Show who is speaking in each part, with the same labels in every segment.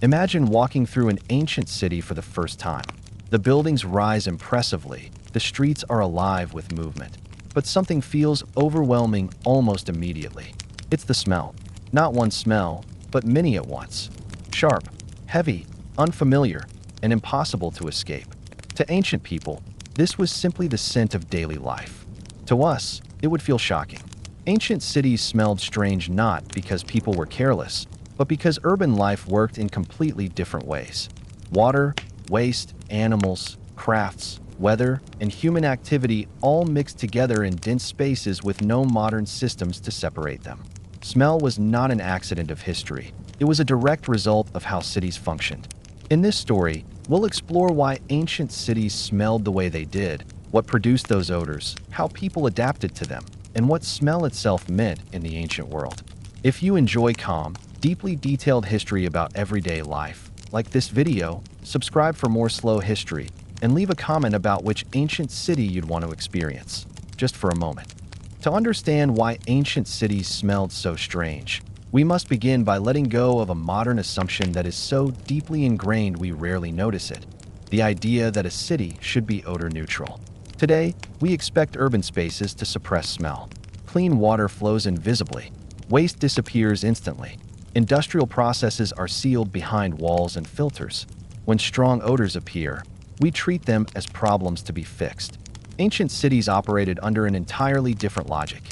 Speaker 1: Imagine walking through an ancient city for the first time. The buildings rise impressively, the streets are alive with movement. But something feels overwhelming almost immediately. It's the smell. Not one smell, but many at once. Sharp, heavy, unfamiliar, and impossible to escape. To ancient people, this was simply the scent of daily life. To us, it would feel shocking. Ancient cities smelled strange not because people were careless, but because urban life worked in completely different ways. Water, waste, animals, crafts, weather, and human activity all mixed together in dense spaces with no modern systems to separate them. Smell was not an accident of history. It was a direct result of how cities functioned. In this story, we'll explore why ancient cities smelled the way they did, what produced those odors, how people adapted to them, and what smell itself meant in the ancient world. If you enjoy calm, deeply detailed history about everyday life, like this video, subscribe for more slow history, and leave a comment about which ancient city you'd want to experience, just for a moment. To understand why ancient cities smelled so strange, we must begin by letting go of a modern assumption that is so deeply ingrained we rarely notice it: the idea that a city should be odor neutral. Today, we expect urban spaces to suppress smell. Clean water flows invisibly. Waste disappears instantly. Industrial processes are sealed behind walls and filters. When strong odors appear, we treat them as problems to be fixed. Ancient cities operated under an entirely different logic.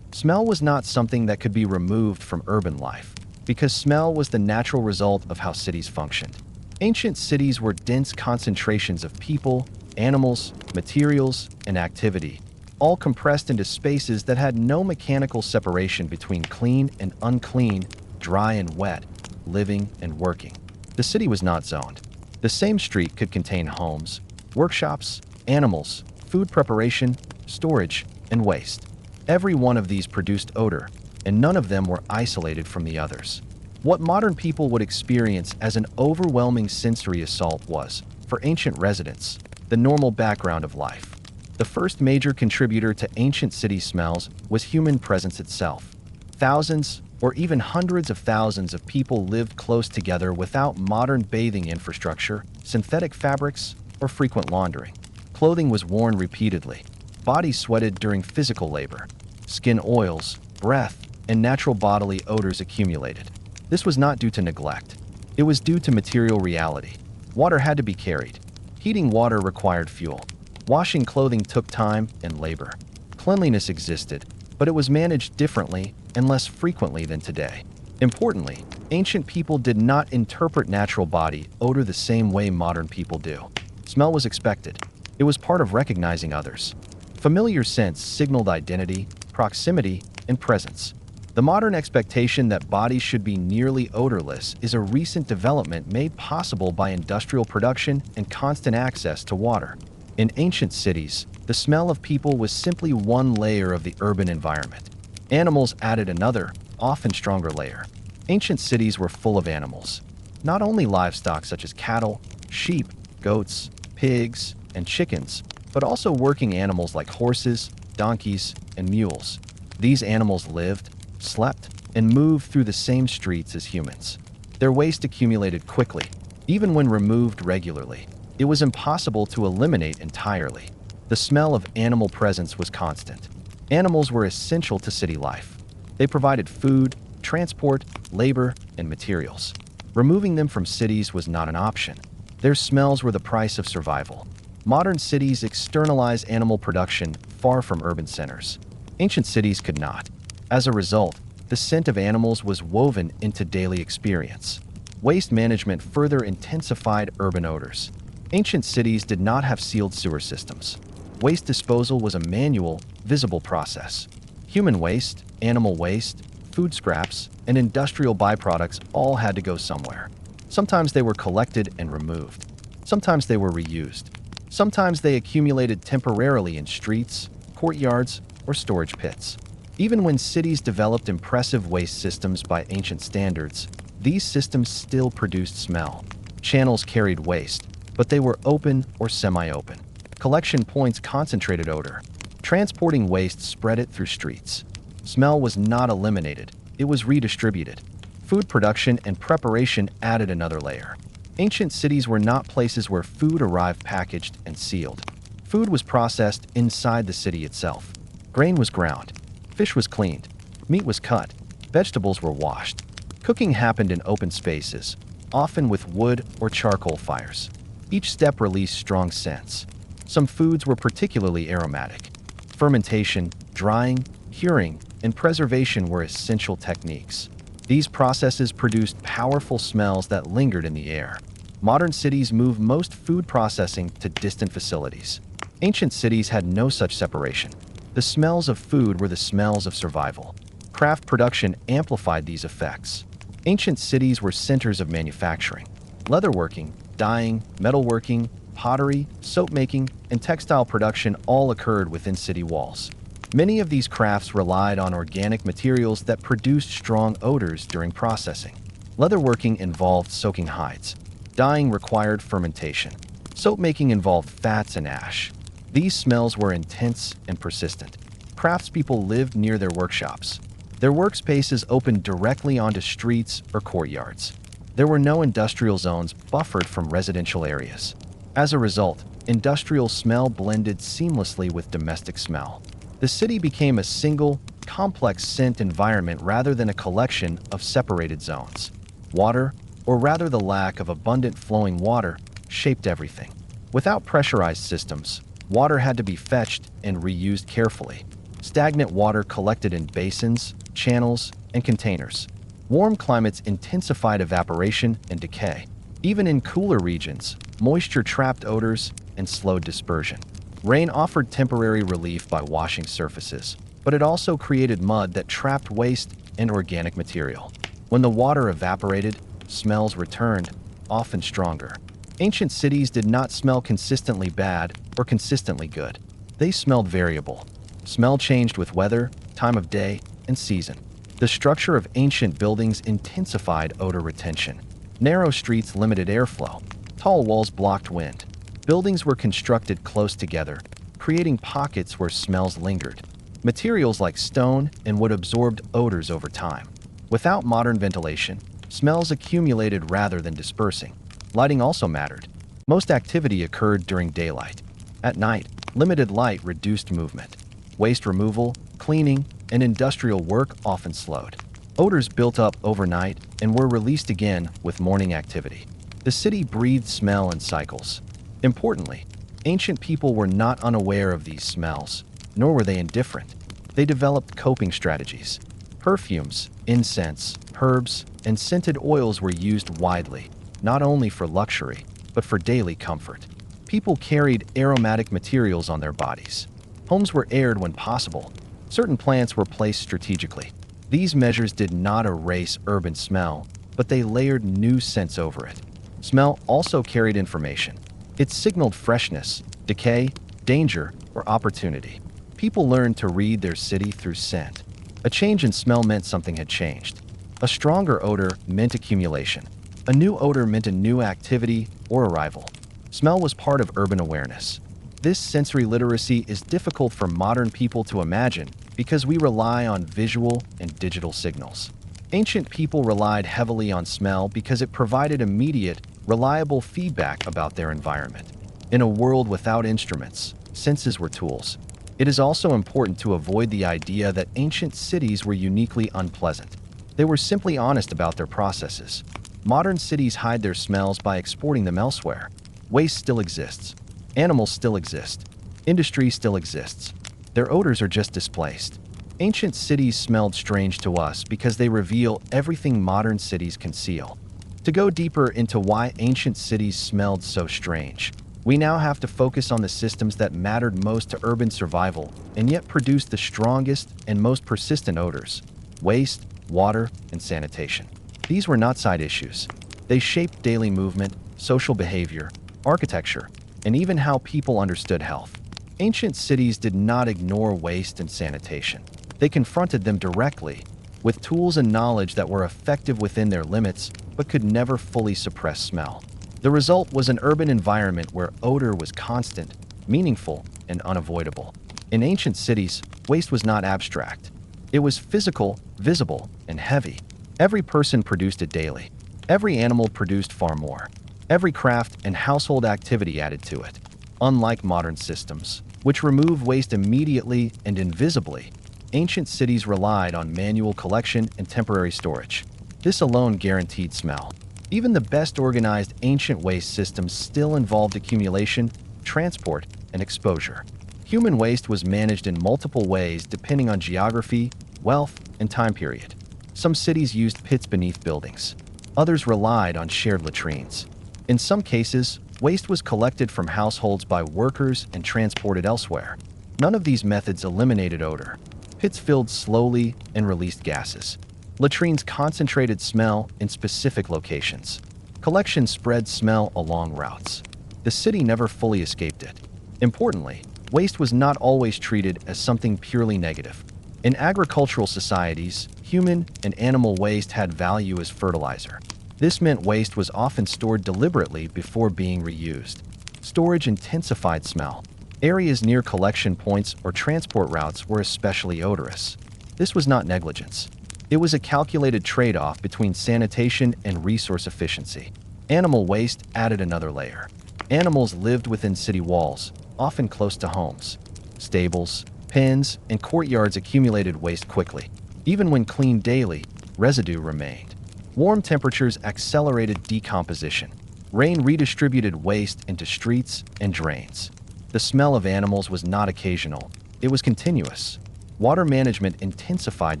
Speaker 1: Smell was not something that could be removed from urban life, because smell was the natural result of how cities functioned. Ancient cities were dense concentrations of people, animals, materials, and activity, all compressed into spaces that had no mechanical separation between clean and unclean, dry and wet, living and working. The city was not zoned. The same street could contain homes, workshops, animals, food preparation, storage, and waste. Every one of these produced odor, and none of them were isolated from the others. What modern people would experience as an overwhelming sensory assault was, for ancient residents, the normal background of life. The first major contributor to ancient city smells was human presence itself. Thousands, or even hundreds of thousands of people lived close together without modern bathing infrastructure, synthetic fabrics, or frequent laundering. Clothing was worn repeatedly. Bodies sweated during physical labor. Skin oils, breath, and natural bodily odors accumulated. This was not due to neglect. It was due to material reality. Water had to be carried. Heating water required fuel. Washing clothing took time and labor. Cleanliness existed, but it was managed differently and less frequently than today. Importantly, ancient people did not interpret natural body odor the same way modern people do. Smell was expected. It was part of recognizing others. Familiar scents signaled identity, proximity, and presence. The modern expectation that bodies should be nearly odorless is a recent development made possible by industrial production and constant access to water. In ancient cities, the smell of people was simply one layer of the urban environment. Animals added another, often stronger layer. Ancient cities were full of animals. Not only livestock such as cattle, sheep, goats, pigs, and chickens, but also working animals like horses, donkeys, and mules. These animals lived, slept, and moved through the same streets as humans. Their waste accumulated quickly, even when removed regularly. It was impossible to eliminate entirely. The smell of animal presence was constant. Animals were essential to city life. They provided food, transport, labor, and materials. Removing them from cities was not an option. Their smells were the price of survival. Modern cities externalize animal production far from urban centers. Ancient cities could not. As a result, the scent of animals was woven into daily experience. Waste management further intensified urban odors. Ancient cities did not have sealed sewer systems. Waste disposal was a manual, visible process. Human waste, animal waste, food scraps, and industrial byproducts all had to go somewhere. Sometimes they were collected and removed. Sometimes they were reused. Sometimes they accumulated temporarily in streets, courtyards, or storage pits. Even when cities developed impressive waste systems by ancient standards, these systems still produced smell. Channels carried waste, but they were open or semi-open. Collection points concentrated odor. Transporting waste spread it through streets. Smell was not eliminated, it was redistributed. Food production and preparation added another layer. Ancient cities were not places where food arrived packaged and sealed. Food was processed inside the city itself. Grain was ground. Fish was cleaned. Meat was cut. Vegetables were washed. Cooking happened in open spaces, often with wood or charcoal fires. Each step released strong scents. Some foods were particularly aromatic. Fermentation, drying, curing, and preservation were essential techniques. These processes produced powerful smells that lingered in the air. Modern cities move most food processing to distant facilities. Ancient cities had no such separation. The smells of food were the smells of survival. Craft production amplified these effects. Ancient cities were centers of manufacturing. Leatherworking, dyeing, metalworking, pottery, soap-making, and textile production all occurred within city walls. Many of these crafts relied on organic materials that produced strong odors during processing. Leatherworking involved soaking hides. Dyeing required fermentation. Soap-making involved fats and ash. These smells were intense and persistent. Craftspeople lived near their workshops. Their workspaces opened directly onto streets or courtyards. There were no industrial zones buffered from residential areas. As a result, industrial smell blended seamlessly with domestic smell. The city became a single, complex scent environment rather than a collection of separated zones. Water, or rather the lack of abundant flowing water, shaped everything. Without pressurized systems, water had to be fetched and reused carefully. Stagnant water collected in basins, channels, and containers. Warm climates intensified evaporation and decay. Even in cooler regions, moisture trapped odors and slowed dispersion. Rain offered temporary relief by washing surfaces, but it also created mud that trapped waste and organic material. When the water evaporated, smells returned, often stronger. Ancient cities did not smell consistently bad or consistently good. They smelled variable. Smell changed with weather, time of day, and season. The structure of ancient buildings intensified odor retention. Narrow streets limited airflow. Tall walls blocked wind. Buildings were constructed close together, creating pockets where smells lingered. Materials like stone and wood absorbed odors over time. Without modern ventilation, smells accumulated rather than dispersing. Lighting also mattered. Most activity occurred during daylight. At night, limited light reduced movement. Waste removal, cleaning, and industrial work often slowed. Odors built up overnight and were released again with morning activity. The city breathed smell in cycles. Importantly, ancient people were not unaware of these smells, nor were they indifferent. They developed coping strategies. Perfumes, incense, herbs, and scented oils were used widely, not only for luxury, but for daily comfort. People carried aromatic materials on their bodies. Homes were aired when possible. Certain plants were placed strategically. These measures did not erase urban smell, but they layered new scents over it. Smell also carried information. It signaled freshness, decay, danger, or opportunity. People learned to read their city through scent. A change in smell meant something had changed. A stronger odor meant accumulation. A new odor meant a new activity or arrival. Smell was part of urban awareness. This sensory literacy is difficult for modern people to imagine because we rely on visual and digital signals. Ancient people relied heavily on smell because it provided immediate, reliable feedback about their environment. In a world without instruments, senses were tools. It is also important to avoid the idea that ancient cities were uniquely unpleasant. They were simply honest about their processes. Modern cities hide their smells by exporting them elsewhere. Waste still exists. Animals still exist. Industry still exists. Their odors are just displaced. Ancient cities smelled strange to us because they reveal everything modern cities conceal. To go deeper into why ancient cities smelled so strange, we now have to focus on the systems that mattered most to urban survival and yet produced the strongest and most persistent odors: waste, water, and sanitation. These were not side issues. They shaped daily movement, social behavior, architecture, and even how people understood health. Ancient cities did not ignore waste and sanitation. They confronted them directly, with tools and knowledge that were effective within their limits but could never fully suppress smell. The result was an urban environment where odor was constant, meaningful, and unavoidable. In ancient cities, waste was not abstract. It was physical, visible, and heavy. Every person produced it daily. Every animal produced far more. Every craft and household activity added to it. Unlike modern systems, which remove waste immediately and invisibly, ancient cities relied on manual collection and temporary storage. This alone guaranteed smell. Even the best organized ancient waste systems still involved accumulation, transport, and exposure. Human waste was managed in multiple ways depending on geography, wealth, and time period. Some cities used pits beneath buildings. Others relied on shared latrines. In some cases, waste was collected from households by workers and transported elsewhere. None of these methods eliminated odor. Pits filled slowly and released gases. Latrines concentrated smell in specific locations. Collection spread smell along routes. The city never fully escaped it. Importantly, waste was not always treated as something purely negative. In agricultural societies, human and animal waste had value as fertilizer. This meant waste was often stored deliberately before being reused. Storage intensified smell. Areas near collection points or transport routes were especially odorous. This was not negligence. It was a calculated trade-off between sanitation and resource efficiency. Animal waste added another layer. Animals lived within city walls, often close to homes. Stables, pens, and courtyards accumulated waste quickly. Even when cleaned daily, residue remained. Warm temperatures accelerated decomposition. Rain redistributed waste into streets and drains. The smell of animals was not occasional, it was continuous. Water management intensified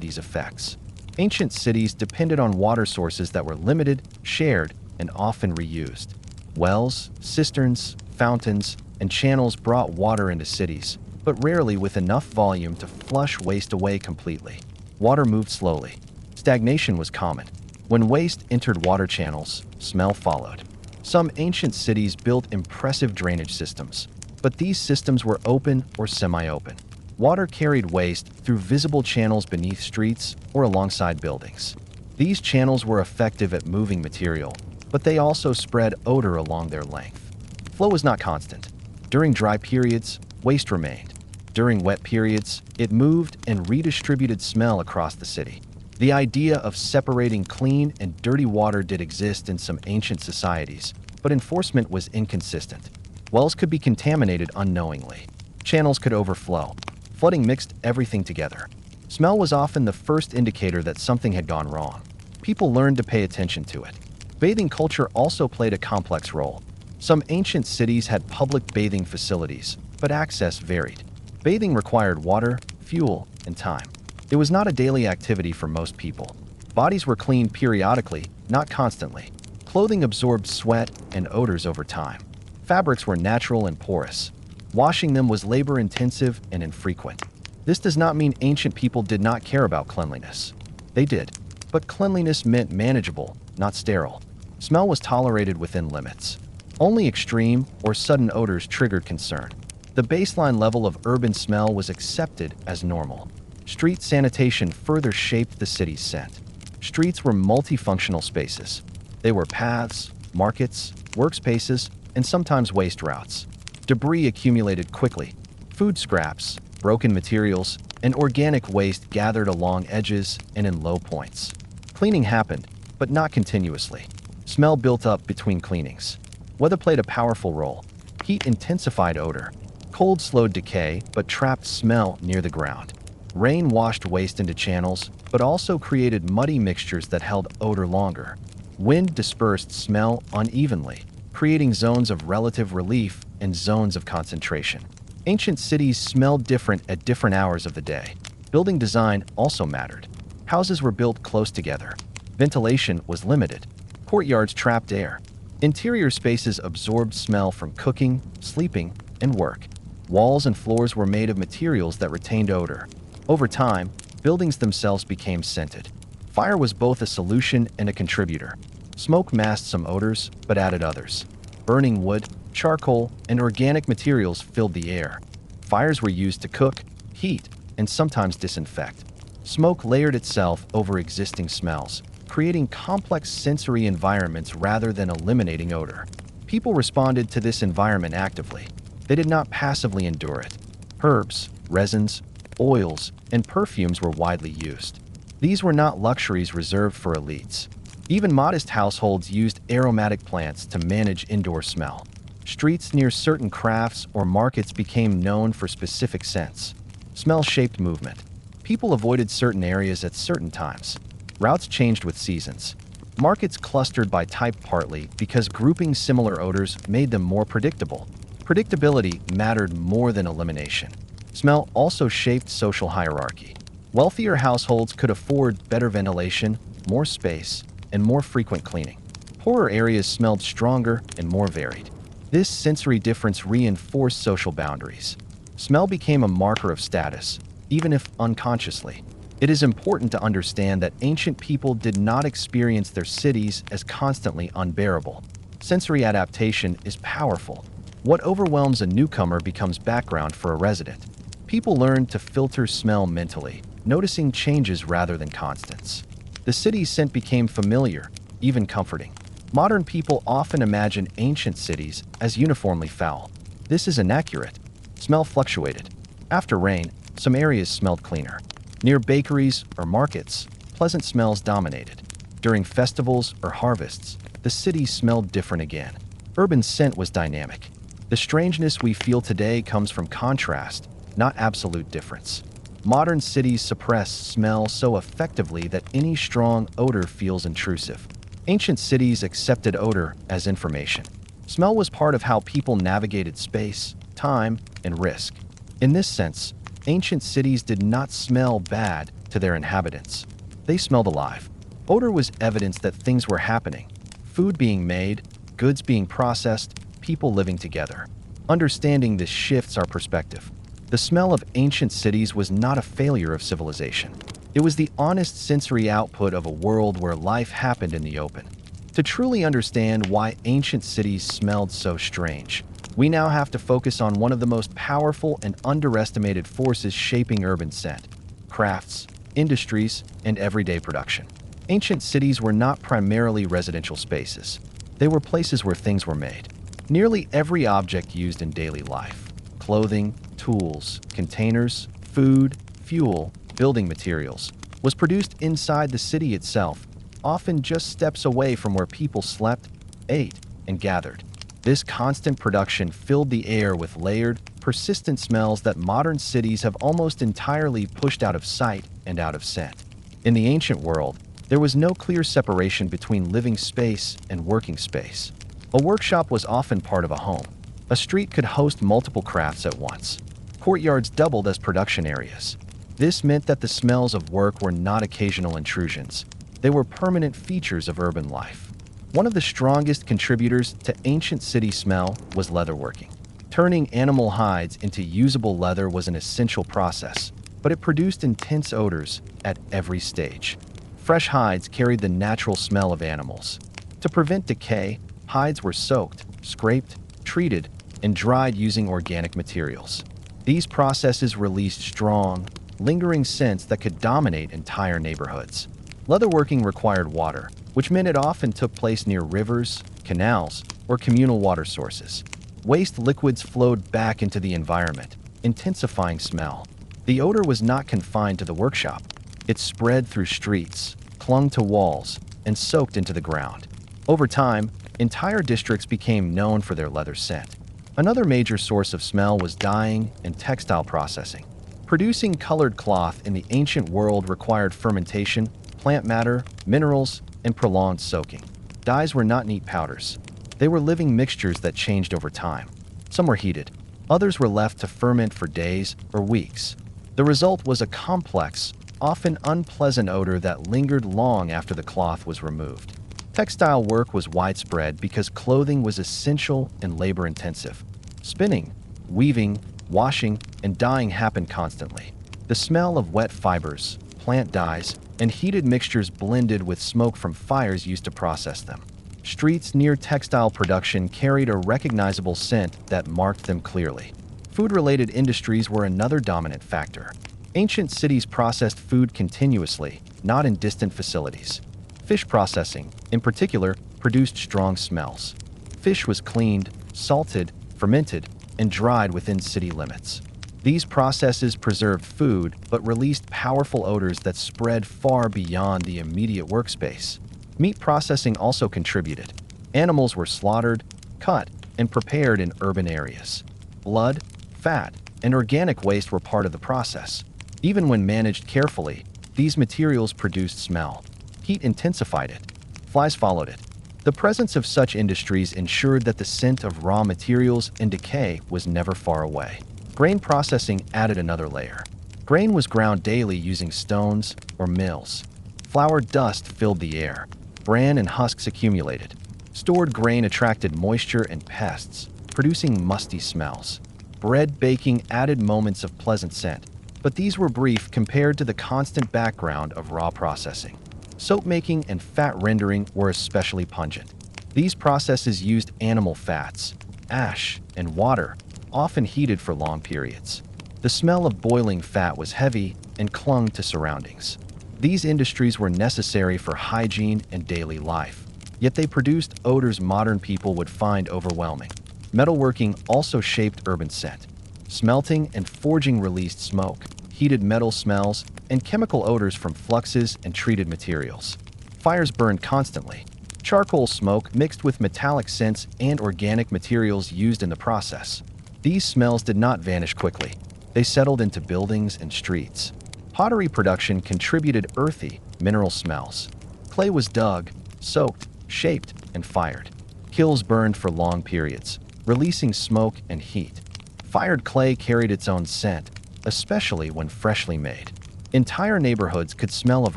Speaker 1: these effects. Ancient cities depended on water sources that were limited, shared, and often reused. Wells, cisterns, fountains, and channels brought water into cities, but rarely with enough volume to flush waste away completely. Water moved slowly. Stagnation was common. When waste entered water channels, smell followed. Some ancient cities built impressive drainage systems, but these systems were open or semi-open. Water carried waste through visible channels beneath streets or alongside buildings. These channels were effective at moving material, but they also spread odor along their length. Flow was not constant. During dry periods, waste remained. During wet periods, it moved and redistributed smell across the city. The idea of separating clean and dirty water did exist in some ancient societies, but enforcement was inconsistent. Wells could be contaminated unknowingly. Channels could overflow. Flooding mixed everything together. Smell was often the first indicator that something had gone wrong. People learned to pay attention to it. Bathing culture also played a complex role. Some ancient cities had public bathing facilities, but access varied. Bathing required water, fuel, and time. It was not a daily activity for most people. Bodies were cleaned periodically, not constantly. Clothing absorbed sweat and odors over time. Fabrics were natural and porous. Washing them was labor-intensive and infrequent. This does not mean ancient people did not care about cleanliness. They did, but cleanliness meant manageable, not sterile. Smell was tolerated within limits. Only extreme or sudden odors triggered concern. The baseline level of urban smell was accepted as normal. Street sanitation further shaped the city's scent. Streets were multifunctional spaces. They were paths, markets, workspaces, and sometimes waste routes. Debris accumulated quickly. Food scraps, broken materials, and organic waste gathered along edges and in low points. Cleaning happened, but not continuously. Smell built up between cleanings. Weather played a powerful role. Heat intensified odor. Cold slowed decay, but trapped smell near the ground. Rain washed waste into channels, but also created muddy mixtures that held odor longer. Wind dispersed smell unevenly, creating zones of relative relief and zones of concentration. Ancient cities smelled different at different hours of the day. Building design also mattered. Houses were built close together. Ventilation was limited. Courtyards trapped air. Interior spaces absorbed smell from cooking, sleeping, and work. Walls and floors were made of materials that retained odor. Over time, buildings themselves became scented. Fire was both a solution and a contributor. Smoke masked some odors, but added others. Burning wood, charcoal, and organic materials filled the air. Fires were used to cook, heat, and sometimes disinfect. Smoke layered itself over existing smells, creating complex sensory environments rather than eliminating odor. People responded to this environment actively. They did not passively endure it. Herbs, resins, oils, and perfumes were widely used. These were not luxuries reserved for elites. Even modest households used aromatic plants to manage indoor smell. Streets near certain crafts or markets became known for specific scents. Smell shaped movement. People avoided certain areas at certain times. Routes changed with seasons. Markets clustered by type partly because grouping similar odors made them more predictable. Predictability mattered more than elimination. Smell also shaped social hierarchy. Wealthier households could afford better ventilation, more space, and more frequent cleaning. Poorer areas smelled stronger and more varied. This sensory difference reinforced social boundaries. Smell became a marker of status, even if unconsciously. It is important to understand that ancient people did not experience their cities as constantly unbearable. Sensory adaptation is powerful. What overwhelms a newcomer becomes background for a resident. People learned to filter smell mentally, noticing changes rather than constants. The city's scent became familiar, even comforting. Modern people often imagine ancient cities as uniformly foul. This is inaccurate. Smell fluctuated. After rain, some areas smelled cleaner. Near bakeries or markets, pleasant smells dominated. During festivals or harvests, the city smelled different again. Urban scent was dynamic. The strangeness we feel today comes from contrast, not absolute difference. Modern cities suppress smell so effectively that any strong odor feels intrusive. Ancient cities accepted odor as information. Smell was part of how people navigated space, time, and risk. In this sense, ancient cities did not smell bad to their inhabitants. They smelled alive. Odor was evidence that things were happening. Food being made, goods being processed, people living together. Understanding this shifts our perspective. The smell of ancient cities was not a failure of civilization. It was the honest sensory output of a world where life happened in the open. To truly understand why ancient cities smelled so strange, we now have to focus on one of the most powerful and underestimated forces shaping urban scent: crafts, industries, and everyday production. Ancient cities were not primarily residential spaces. They were places where things were made. Nearly every object used in daily life: clothing, tools, containers, food, fuel, building materials, was produced inside the city itself, often just steps away from where people slept, ate, and gathered. This constant production filled the air with layered, persistent smells that modern cities have almost entirely pushed out of sight and out of scent. In the ancient world, there was no clear separation between living space and working space. A workshop was often part of a home. A street could host multiple crafts at once. Courtyards doubled as production areas. This meant that the smells of work were not occasional intrusions. They were permanent features of urban life. One of the strongest contributors to ancient city smell was leatherworking. Turning animal hides into usable leather was an essential process, but it produced intense odors at every stage. Fresh hides carried the natural smell of animals. To prevent decay, hides were soaked, scraped, treated, and dried using organic materials. These processes released strong, lingering scents that could dominate entire neighborhoods. Leatherworking required water, which meant it often took place near rivers, canals, or communal water sources. Waste liquids flowed back into the environment, intensifying smell. The odor was not confined to the workshop. It spread through streets, clung to walls, and soaked into the ground. Over time, entire districts became known for their leather scent. Another major source of smell was dyeing and textile processing. Producing colored cloth in the ancient world required fermentation, plant matter, minerals, and prolonged soaking. Dyes were not neat powders. They were living mixtures that changed over time. Some were heated. Others were left to ferment for days or weeks. The result was a complex, often unpleasant odor that lingered long after the cloth was removed. Textile work was widespread because clothing was essential and labor-intensive. Spinning, weaving, washing, and dyeing happened constantly. The smell of wet fibers, plant dyes, and heated mixtures blended with smoke from fires used to process them. Streets near textile production carried a recognizable scent that marked them clearly. Food-related industries were another dominant factor. Ancient cities processed food continuously, not in distant facilities. Fish processing, in particular, produced strong smells. Fish was cleaned, salted, fermented, and dried within city limits. These processes preserved food but released powerful odors that spread far beyond the immediate workspace. Meat processing also contributed. Animals were slaughtered, cut, and prepared in urban areas. Blood, fat, and organic waste were part of the process. Even when managed carefully, these materials produced smell. Heat intensified it. Flies followed it. The presence of such industries ensured that the scent of raw materials and decay was never far away. Grain processing added another layer. Grain was ground daily using stones or mills. Flour dust filled the air. Bran and husks accumulated. Stored grain attracted moisture and pests, producing musty smells. Bread baking added moments of pleasant scent, but these were brief compared to the constant background of raw processing. Soap making and fat rendering were especially pungent. These processes used animal fats, ash, and water, often heated for long periods. The smell of boiling fat was heavy and clung to surroundings. These industries were necessary for hygiene and daily life, yet they produced odors modern people would find overwhelming. Metalworking also shaped urban scent. Smelting and forging released smoke, heated metal smells, and chemical odors from fluxes and treated materials. Fires burned constantly. Charcoal smoke mixed with metallic scents and organic materials used in the process. These smells did not vanish quickly. They settled into buildings and streets. Pottery production contributed earthy, mineral smells. Clay was dug, soaked, shaped, and fired. Kilns burned for long periods, releasing smoke and heat. Fired clay carried its own scent, especially when freshly made. Entire neighborhoods could smell of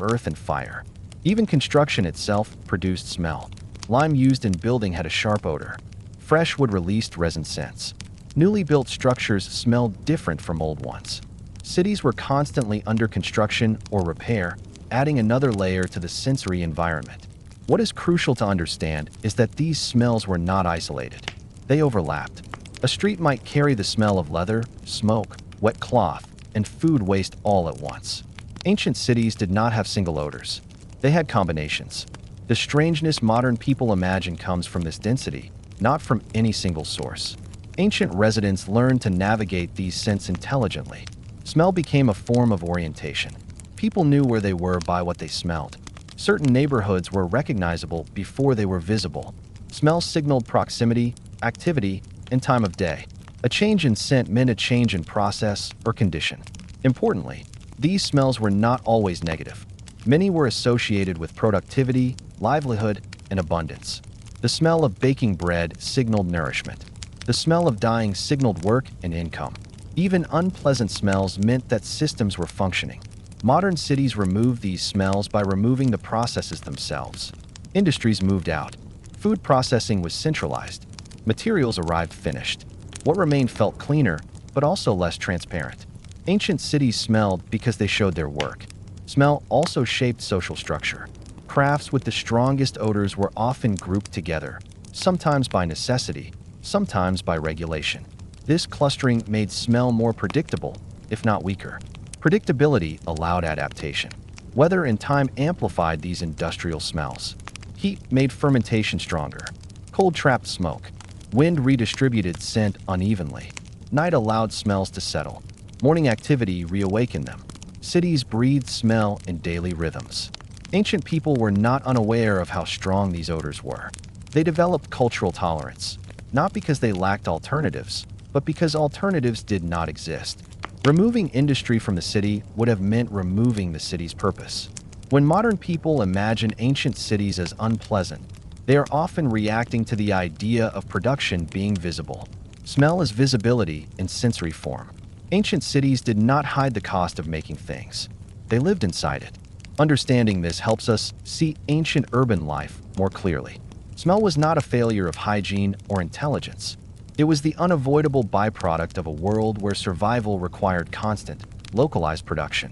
Speaker 1: earth and fire. Even construction itself produced smell. Lime used in building had a sharp odor. Fresh wood released resin scents. Newly built structures smelled different from old ones. Cities were constantly under construction or repair, adding another layer to the sensory environment. What is crucial to understand is that these smells were not isolated. They overlapped. A street might carry the smell of leather, smoke, wet cloth, and food waste all at once. Ancient cities did not have single odors. They had combinations. The strangeness modern people imagine comes from this density, not from any single source. Ancient residents learned to navigate these scents intelligently. Smell became a form of orientation. People knew where they were by what they smelled. Certain neighborhoods were recognizable before they were visible. Smell signaled proximity, activity, and time of day. A change in scent meant a change in process or condition. Importantly, these smells were not always negative. Many were associated with productivity, livelihood, and abundance. The smell of baking bread signaled nourishment. The smell of dyeing signaled work and income. Even unpleasant smells meant that systems were functioning. Modern cities removed these smells by removing the processes themselves. Industries moved out. Food processing was centralized. Materials arrived finished. What remained felt cleaner, but also less transparent. Ancient cities smelled because they showed their work. Smell also shaped social structure. Crafts with the strongest odors were often grouped together, sometimes by necessity, sometimes by regulation. This clustering made smell more predictable, if not weaker. Predictability allowed adaptation. Weather and time amplified these industrial smells. Heat made fermentation stronger. Cold trapped smoke. Wind redistributed scent unevenly. Night allowed smells to settle. Morning activity reawakened them. Cities breathed smell in daily rhythms. Ancient people were not unaware of how strong these odors were. They developed cultural tolerance, not because they lacked alternatives, but because alternatives did not exist. Removing industry from the city would have meant removing the city's purpose. When modern people imagine ancient cities as unpleasant, they are often reacting to the idea of production being visible. Smell is visibility in sensory form. Ancient cities did not hide the cost of making things. They lived inside it. Understanding this helps us see ancient urban life more clearly. Smell was not a failure of hygiene or intelligence. It was the unavoidable byproduct of a world where survival required constant, localized production.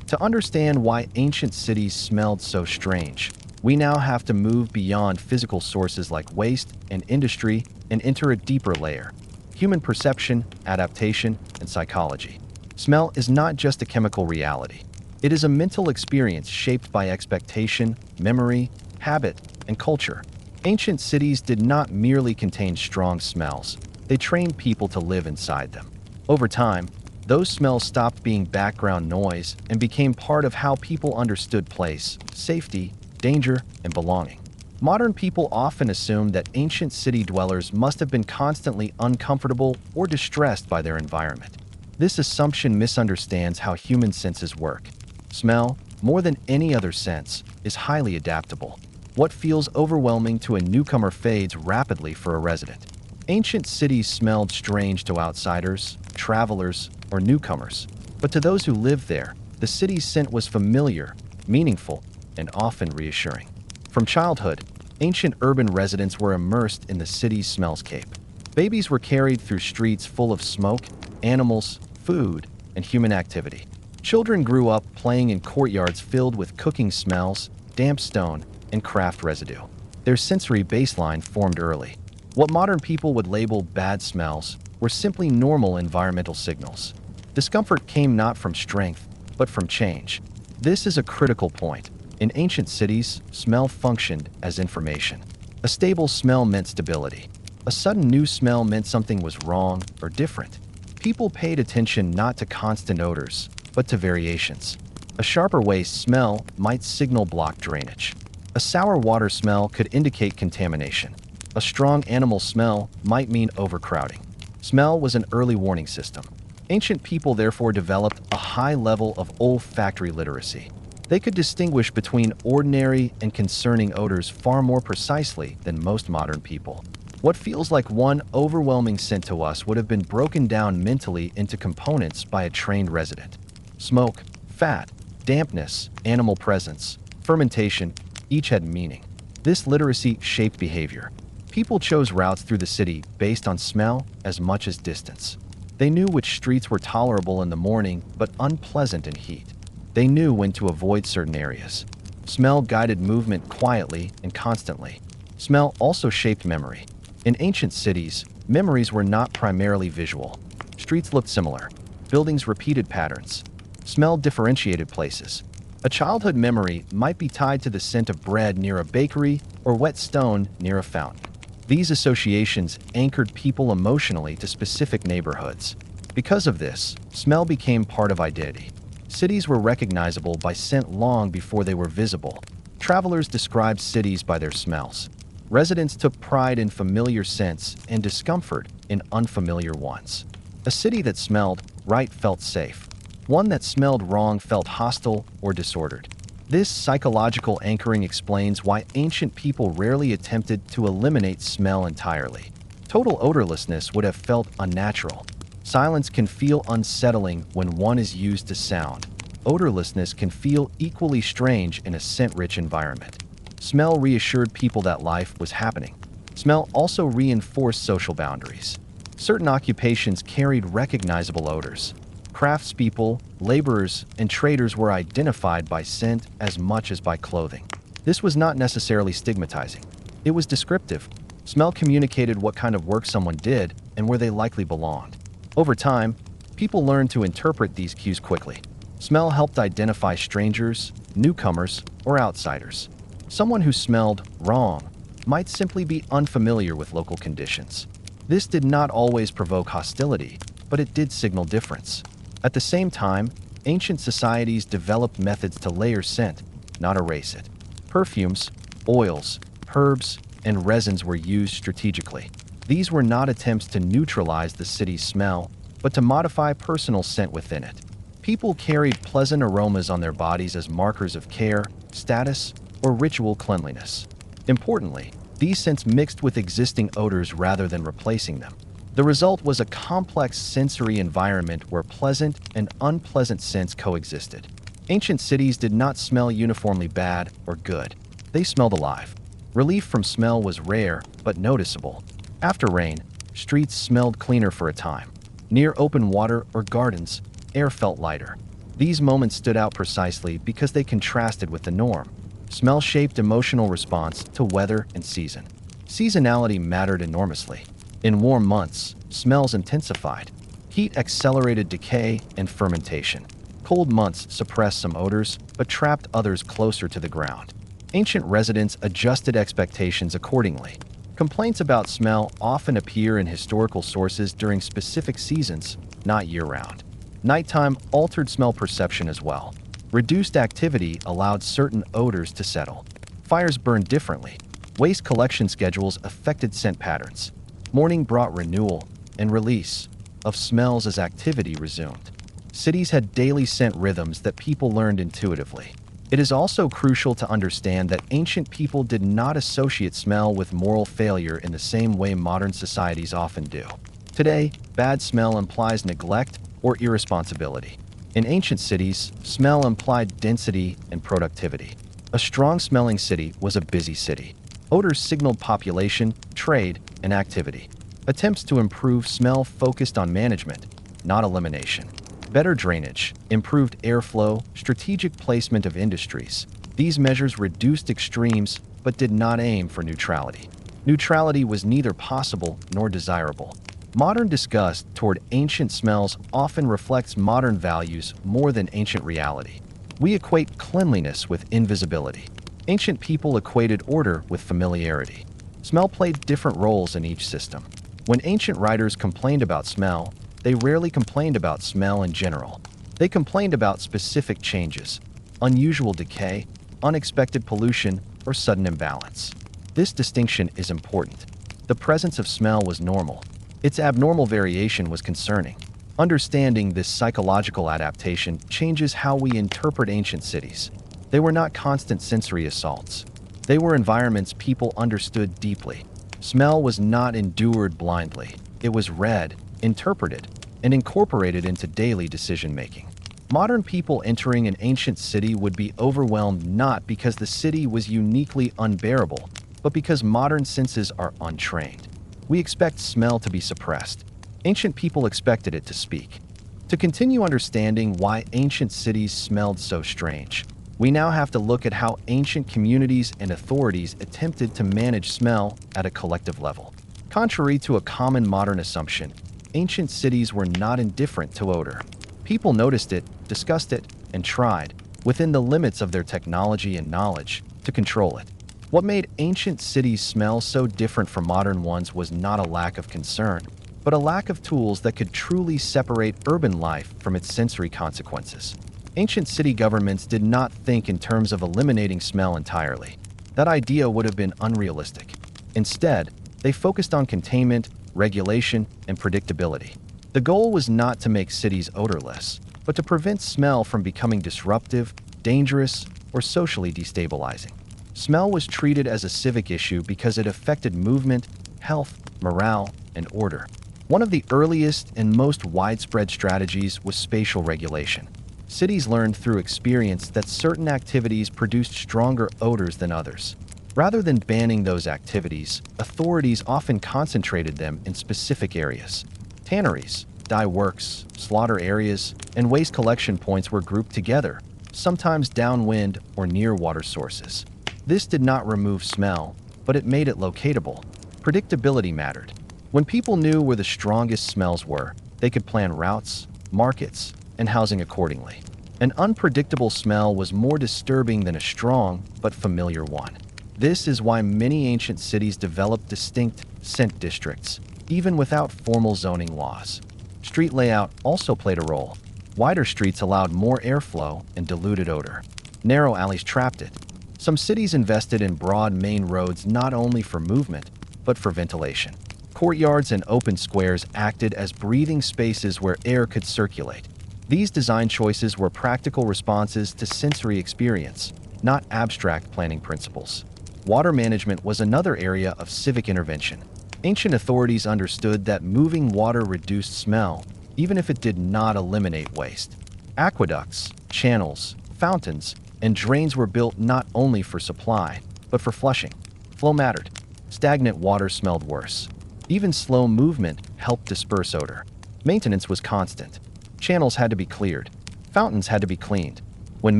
Speaker 1: To understand why ancient cities smelled so strange, we now have to move beyond physical sources like waste and industry and enter a deeper layer: human perception, adaptation, and psychology. Smell is not just a chemical reality. It is a mental experience shaped by expectation, memory, habit, and culture. Ancient cities did not merely contain strong smells. They trained people to live inside them. Over time, Those smells stopped being background noise and became part of how people understood place, safety, danger, and belonging. Modern people often assume that ancient city dwellers must have been constantly uncomfortable or distressed by their environment. This assumption misunderstands how human senses work. Smell, more than any other sense, is highly adaptable. What feels overwhelming to a newcomer fades rapidly for a resident. Ancient cities smelled strange to outsiders, travelers, or newcomers. But to those who lived there, the city's scent was familiar, meaningful, and often reassuring. From childhood, ancient urban residents were immersed in the city's smellscape. Babies were carried through streets full of smoke, animals, food, and human activity. Children grew up playing in courtyards filled with cooking smells, damp stone, and craft residue. Their sensory baseline formed early. What modern people would label bad smells were simply normal environmental signals. Discomfort came not from strength, but from change. This is a critical point. In ancient cities, smell functioned as information. A stable smell meant stability. A sudden new smell meant something was wrong or different. People paid attention not to constant odors, but to variations. A sharper waste smell might signal blocked drainage. A sour water smell could indicate contamination. A strong animal smell might mean overcrowding. Smell was an early warning system. Ancient people therefore developed a high level of olfactory literacy. They could distinguish between ordinary and concerning odors far more precisely than most modern people. What feels like one overwhelming scent to us would have been broken down mentally into components by a trained resident. Smoke, fat, dampness, animal presence, fermentation, each had meaning. This literacy shaped behavior. People chose routes through the city based on smell as much as distance. They knew which streets were tolerable in the morning but unpleasant in heat. They knew when to avoid certain areas. Smell guided movement quietly and constantly. Smell also shaped memory. In ancient cities, memories were not primarily visual. Streets looked similar. Buildings repeated patterns. Smell differentiated places. A childhood memory might be tied to the scent of bread near a bakery or wet stone near a fountain. These associations anchored people emotionally to specific neighborhoods. Because of this, smell became part of identity. Cities were recognizable by scent long before they were visible. Travelers described cities by their smells. Residents took pride in familiar scents and discomfort in unfamiliar ones. A city that smelled right felt safe. One that smelled wrong felt hostile or disordered. This psychological anchoring explains why ancient people rarely attempted to eliminate smell entirely. Total odorlessness would have felt unnatural. Silence can feel unsettling when one is used to sound. Odorlessness can feel equally strange in a scent-rich environment. Smell reassured people that life was happening. Smell also reinforced social boundaries. Certain occupations carried recognizable odors. Craftspeople, laborers, and traders were identified by scent as much as by clothing. This was not necessarily stigmatizing. It was descriptive. Smell communicated what kind of work someone did and where they likely belonged. Over time, people learned to interpret these cues quickly. Smell helped identify strangers, newcomers, or outsiders. Someone who smelled wrong might simply be unfamiliar with local conditions. This did not always provoke hostility, but it did signal difference. At the same time, ancient societies developed methods to layer scent, not erase it. Perfumes, oils, herbs, and resins were used strategically. These were not attempts to neutralize the city's smell, but to modify personal scent within it. People carried pleasant aromas on their bodies as markers of care, status, or ritual cleanliness. Importantly, these scents mixed with existing odors rather than replacing them. The result was a complex sensory environment where pleasant and unpleasant scents coexisted. Ancient cities did not smell uniformly bad or good. They smelled alive. Relief from smell was rare but noticeable. After rain, streets smelled cleaner for a time. Near open water or gardens, air felt lighter. These moments stood out precisely because they contrasted with the norm. Smell shaped emotional response to weather and season. Seasonality mattered enormously. In warm months, smells intensified. Heat accelerated decay and fermentation. Cold months suppressed some odors, but trapped others closer to the ground. Ancient residents adjusted expectations accordingly. Complaints about smell often appear in historical sources during specific seasons, not year-round. Nighttime altered smell perception as well. Reduced activity allowed certain odors to settle. Fires burned differently. Waste collection schedules affected scent patterns. Morning brought renewal and release of smells as activity resumed. Cities had daily scent rhythms that people learned intuitively. It is also crucial to understand that ancient people did not associate smell with moral failure in the same way modern societies often do. Today, bad smell implies neglect or irresponsibility. In ancient cities, smell implied density and productivity. A strong-smelling city was a busy city. Odors signaled population, trade, and activity. Attempts to improve smell focused on management, not elimination. Better drainage, improved airflow, strategic placement of industries. These measures reduced extremes but did not aim for neutrality. Neutrality was neither possible nor desirable. Modern disgust toward ancient smells often reflects modern values more than ancient reality. We equate cleanliness with invisibility. Ancient people equated order with familiarity. Smell played different roles in each system. When ancient writers complained about smell, they rarely complained about smell in general. They complained about specific changes, unusual decay, unexpected pollution, or sudden imbalance. This distinction is important. The presence of smell was normal. Its abnormal variation was concerning. Understanding this psychological adaptation changes how we interpret ancient cities. They were not constant sensory assaults. They were environments people understood deeply. Smell was not endured blindly. It was read, interpreted, and incorporated into daily decision-making. Modern people entering an ancient city would be overwhelmed not because the city was uniquely unbearable, but because modern senses are untrained. We expect smell to be suppressed. Ancient people expected it to speak. To continue understanding why ancient cities smelled so strange, we now have to look at how ancient communities and authorities attempted to manage smell at a collective level. Contrary to a common modern assumption, ancient cities were not indifferent to odor. People noticed it, discussed it, and tried, within the limits of their technology and knowledge, to control it. What made ancient cities smell so different from modern ones was not a lack of concern, but a lack of tools that could truly separate urban life from its sensory consequences. Ancient city governments did not think in terms of eliminating smell entirely. That idea would have been unrealistic. Instead, they focused on containment, regulation, and predictability. The goal was not to make cities odorless, but to prevent smell from becoming disruptive, dangerous, or socially destabilizing. Smell was treated as a civic issue because it affected movement, health, morale, and order. One of the earliest and most widespread strategies was spatial regulation. Cities learned through experience that certain activities produced stronger odors than others. Rather than banning those activities, authorities often concentrated them in specific areas. Tanneries, dye works, slaughter areas, and waste collection points were grouped together, sometimes downwind or near water sources. This did not remove smell, but it made it locatable. Predictability mattered. When people knew where the strongest smells were, they could plan routes, markets, and housing accordingly. An unpredictable smell was more disturbing than a strong but familiar one. This is why many ancient cities developed distinct scent districts, even without formal zoning laws. Street layout also played a role. Wider streets allowed more airflow and diluted odor. Narrow alleys trapped it. Some cities invested in broad main roads not only for movement, but for ventilation. Courtyards and open squares acted as breathing spaces where air could circulate. These design choices were practical responses to sensory experience, not abstract planning principles. Water management was another area of civic intervention. Ancient authorities understood that moving water reduced smell, even if it did not eliminate waste. Aqueducts, channels, fountains, and drains were built not only for supply, but for flushing. Flow mattered. Stagnant water smelled worse. Even slow movement helped disperse odor. Maintenance was constant. Channels had to be cleared. Fountains had to be cleaned. When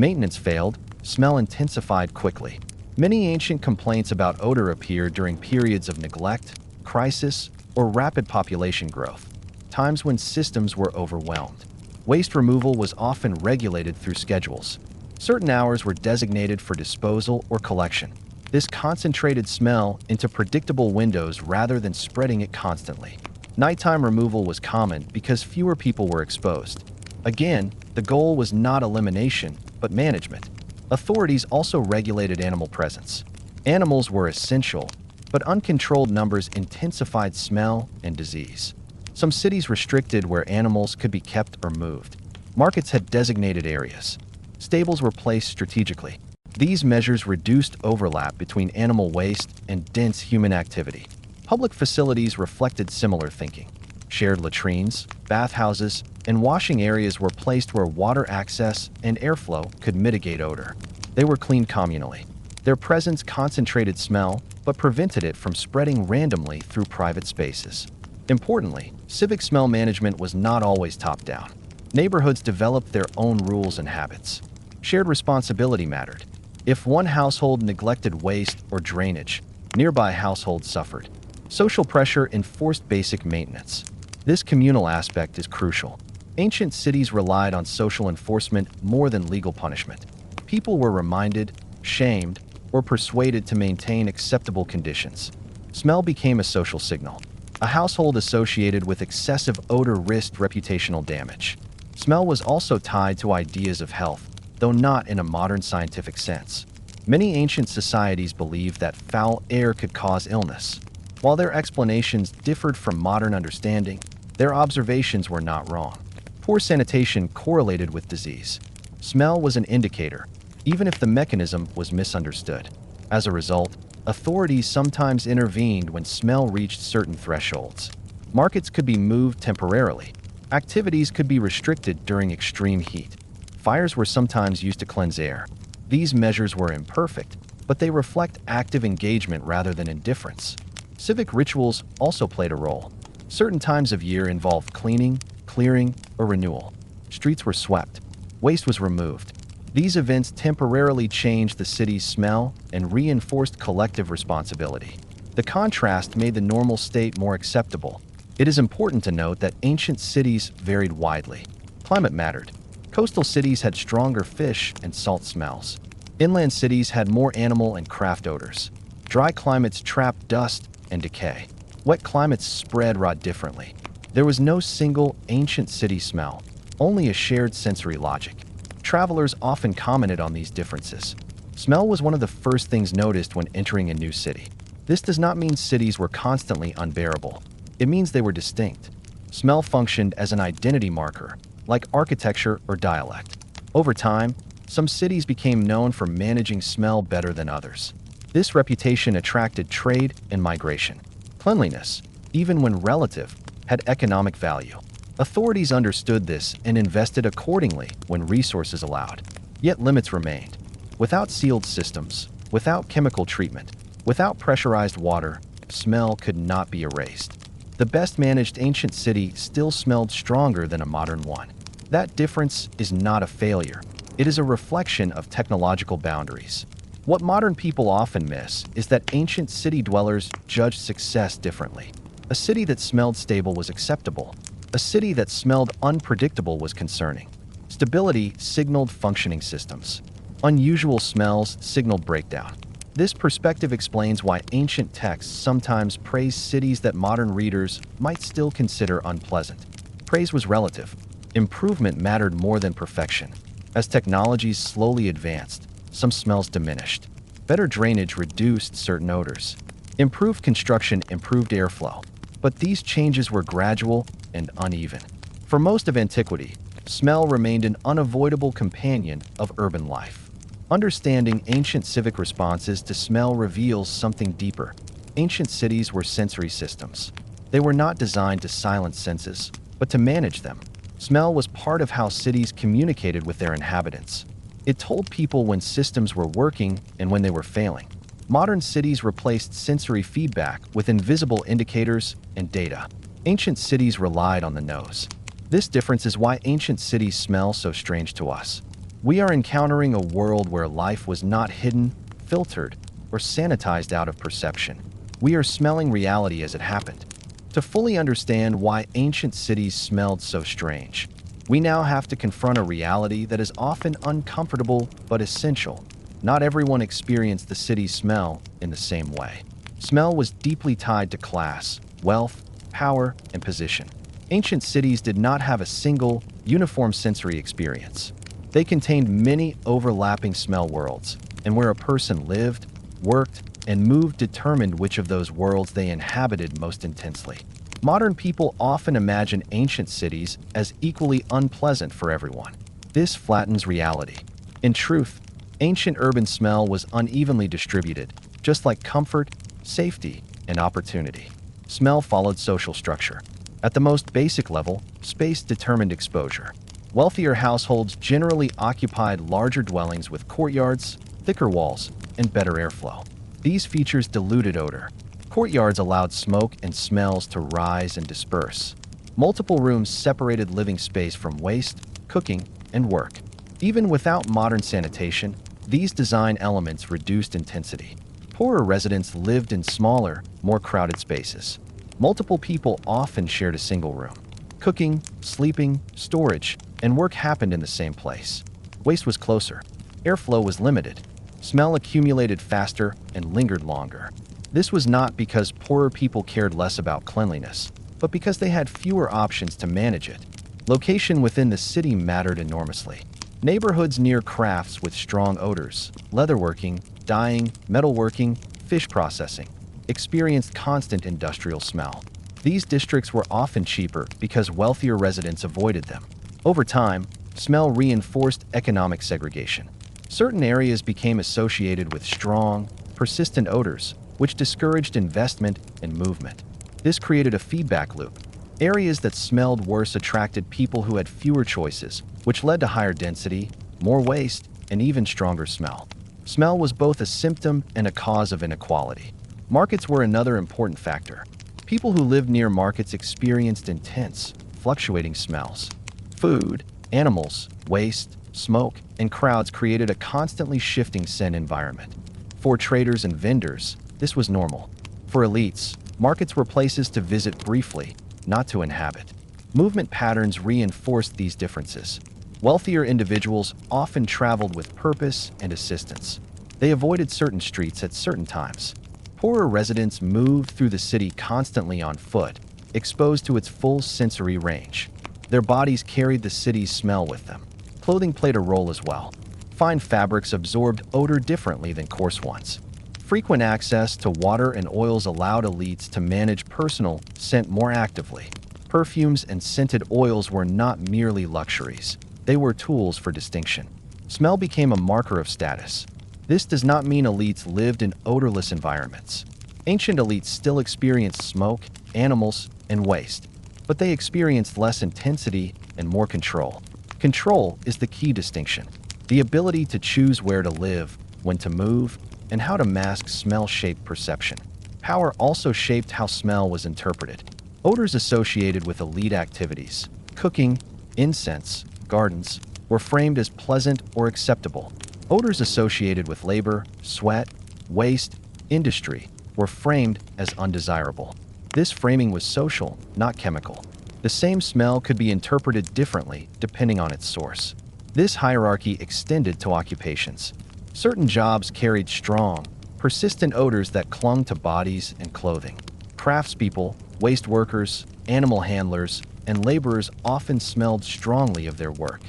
Speaker 1: maintenance failed, smell intensified quickly. Many ancient complaints about odor appeared during periods of neglect, crisis, or rapid population growth, times when systems were overwhelmed. Waste removal was often regulated through schedules. Certain hours were designated for disposal or collection. This concentrated smell into predictable windows rather than spreading it constantly. Nighttime removal was common because fewer people were exposed. Again, the goal was not elimination, but management. Authorities also regulated animal presence. Animals were essential, but uncontrolled numbers intensified smell and disease. Some cities restricted where animals could be kept or moved. Markets had designated areas. Stables were placed strategically. These measures reduced overlap between animal waste and dense human activity. Public facilities reflected similar thinking. Shared latrines, bathhouses, and washing areas were placed where water access and airflow could mitigate odor. They were cleaned communally. Their presence concentrated smell, but prevented it from spreading randomly through private spaces. Importantly, civic smell management was not always top-down. Neighborhoods developed their own rules and habits. Shared responsibility mattered. If one household neglected waste or drainage, nearby households suffered. Social pressure enforced basic maintenance. This communal aspect is crucial. Ancient cities relied on social enforcement more than legal punishment. People were reminded, shamed, or persuaded to maintain acceptable conditions. Smell became a social signal. A household associated with excessive odor risked reputational damage. Smell was also tied to ideas of health, though not in a modern scientific sense. Many ancient societies believed that foul air could cause illness. While their explanations differed from modern understanding, their observations were not wrong. Poor sanitation correlated with disease. Smell was an indicator, even if the mechanism was misunderstood. As a result, authorities sometimes intervened when smell reached certain thresholds. Markets could be moved temporarily. Activities could be restricted during extreme heat. Fires were sometimes used to cleanse air. These measures were imperfect, but they reflect active engagement rather than indifference. Civic rituals also played a role. Certain times of year involved cleaning, clearing, or renewal. Streets were swept. Waste was removed. These events temporarily changed the city's smell and reinforced collective responsibility. The contrast made the normal state more acceptable. It is important to note that ancient cities varied widely. Climate mattered. Coastal cities had stronger fish and salt smells. Inland cities had more animal and craft odors. Dry climates trapped dust and decay. Wet climates spread rot differently. There was no single ancient city smell, only a shared sensory logic. Travelers often commented on these differences. Smell was one of the first things noticed when entering a new city. This does not mean cities were constantly unbearable. It means they were distinct. Smell functioned as an identity marker, like architecture or dialect. Over time, some cities became known for managing smell better than others. This reputation attracted trade and migration. Cleanliness, even when relative, had economic value. Authorities understood this and invested accordingly when resources allowed. Yet limits remained. Without sealed systems, without chemical treatment, without pressurized water, smell could not be erased. The best-managed ancient city still smelled stronger than a modern one. That difference is not a failure. It is a reflection of technological boundaries. What modern people often miss is that ancient city dwellers judged success differently. A city that smelled stable was acceptable. A city that smelled unpredictable was concerning. Stability signaled functioning systems. Unusual smells signaled breakdown. This perspective explains why ancient texts sometimes praise cities that modern readers might still consider unpleasant. Praise was relative. Improvement mattered more than perfection. As technologies slowly advanced, some smells diminished. Better drainage reduced certain odors. Improved construction improved airflow. But these changes were gradual and uneven. For most of antiquity, smell remained an unavoidable companion of urban life. Understanding ancient civic responses to smell reveals something deeper. Ancient cities were sensory systems. They were not designed to silence senses, but to manage them. Smell was part of how cities communicated with their inhabitants. It told people when systems were working and when they were failing. Modern cities replaced sensory feedback with invisible indicators and data. Ancient cities relied on the nose. This difference is why ancient cities smell so strange to us. We are encountering a world where life was not hidden, filtered, or sanitized out of perception. We are smelling reality as it happened. To fully understand why ancient cities smelled so strange, we now have to confront a reality that is often uncomfortable but essential. Not everyone experienced the city's smell in the same way. Smell was deeply tied to class, wealth, power, and position. Ancient cities did not have a single, uniform sensory experience. They contained many overlapping smell worlds, and where a person lived, worked, and moved determined which of those worlds they inhabited most intensely. Modern people often imagine ancient cities as equally unpleasant for everyone. This flattens reality. In truth, ancient urban smell was unevenly distributed, just like comfort, safety, and opportunity. Smell followed social structure. At the most basic level, space determined exposure. Wealthier households generally occupied larger dwellings with courtyards, thicker walls, and better airflow. These features diluted odor. Courtyards allowed smoke and smells to rise and disperse. Multiple rooms separated living space from waste, cooking, and work. Even without modern sanitation, these design elements reduced intensity. Poorer residents lived in smaller, more crowded spaces. Multiple people often shared a single room. Cooking, sleeping, storage, and work happened in the same place. Waste was closer. Airflow was limited. Smell accumulated faster and lingered longer. This was not because poorer people cared less about cleanliness, but because they had fewer options to manage it. Location within the city mattered enormously. Neighborhoods near crafts with strong odors, leatherworking, dyeing, metalworking, fish processing, experienced constant industrial smell. These districts were often cheaper because wealthier residents avoided them. Over time, smell reinforced economic segregation. Certain areas became associated with strong, persistent odors, which discouraged investment and movement. This created a feedback loop. Areas that smelled worse attracted people who had fewer choices, which led to higher density, more waste, and even stronger smell. Smell was both a symptom and a cause of inequality. Markets were another important factor. People who lived near markets experienced intense, fluctuating smells. Food, animals, waste, smoke, and crowds created a constantly shifting scent environment. For traders and vendors, this was normal. For elites, markets were places to visit briefly, not to inhabit. Movement patterns reinforced these differences. Wealthier individuals often traveled with purpose and assistance. They avoided certain streets at certain times. Poorer residents moved through the city constantly on foot, exposed to its full sensory range. Their bodies carried the city's smell with them. Clothing played a role as well. Fine fabrics absorbed odor differently than coarse ones. Frequent access to water and oils allowed elites to manage personal scent more actively. Perfumes and scented oils were not merely luxuries. They were tools for distinction. Smell became a marker of status. This does not mean elites lived in odorless environments. Ancient elites still experienced smoke, animals, and waste, but they experienced less intensity and more control. Control is the key distinction. The ability to choose where to live, when to move, and how to mask smell shaped perception. Power also shaped how smell was interpreted. Odors associated with elite activities, cooking, incense, gardens, were framed as pleasant or acceptable. Odors associated with labor, sweat, waste, industry, were framed as undesirable. This framing was social, not chemical. The same smell could be interpreted differently depending on its source. This hierarchy extended to occupations. Certain jobs carried strong, persistent odors that clung to bodies and clothing. Craftspeople, waste workers, animal handlers, and laborers often smelled strongly of their work.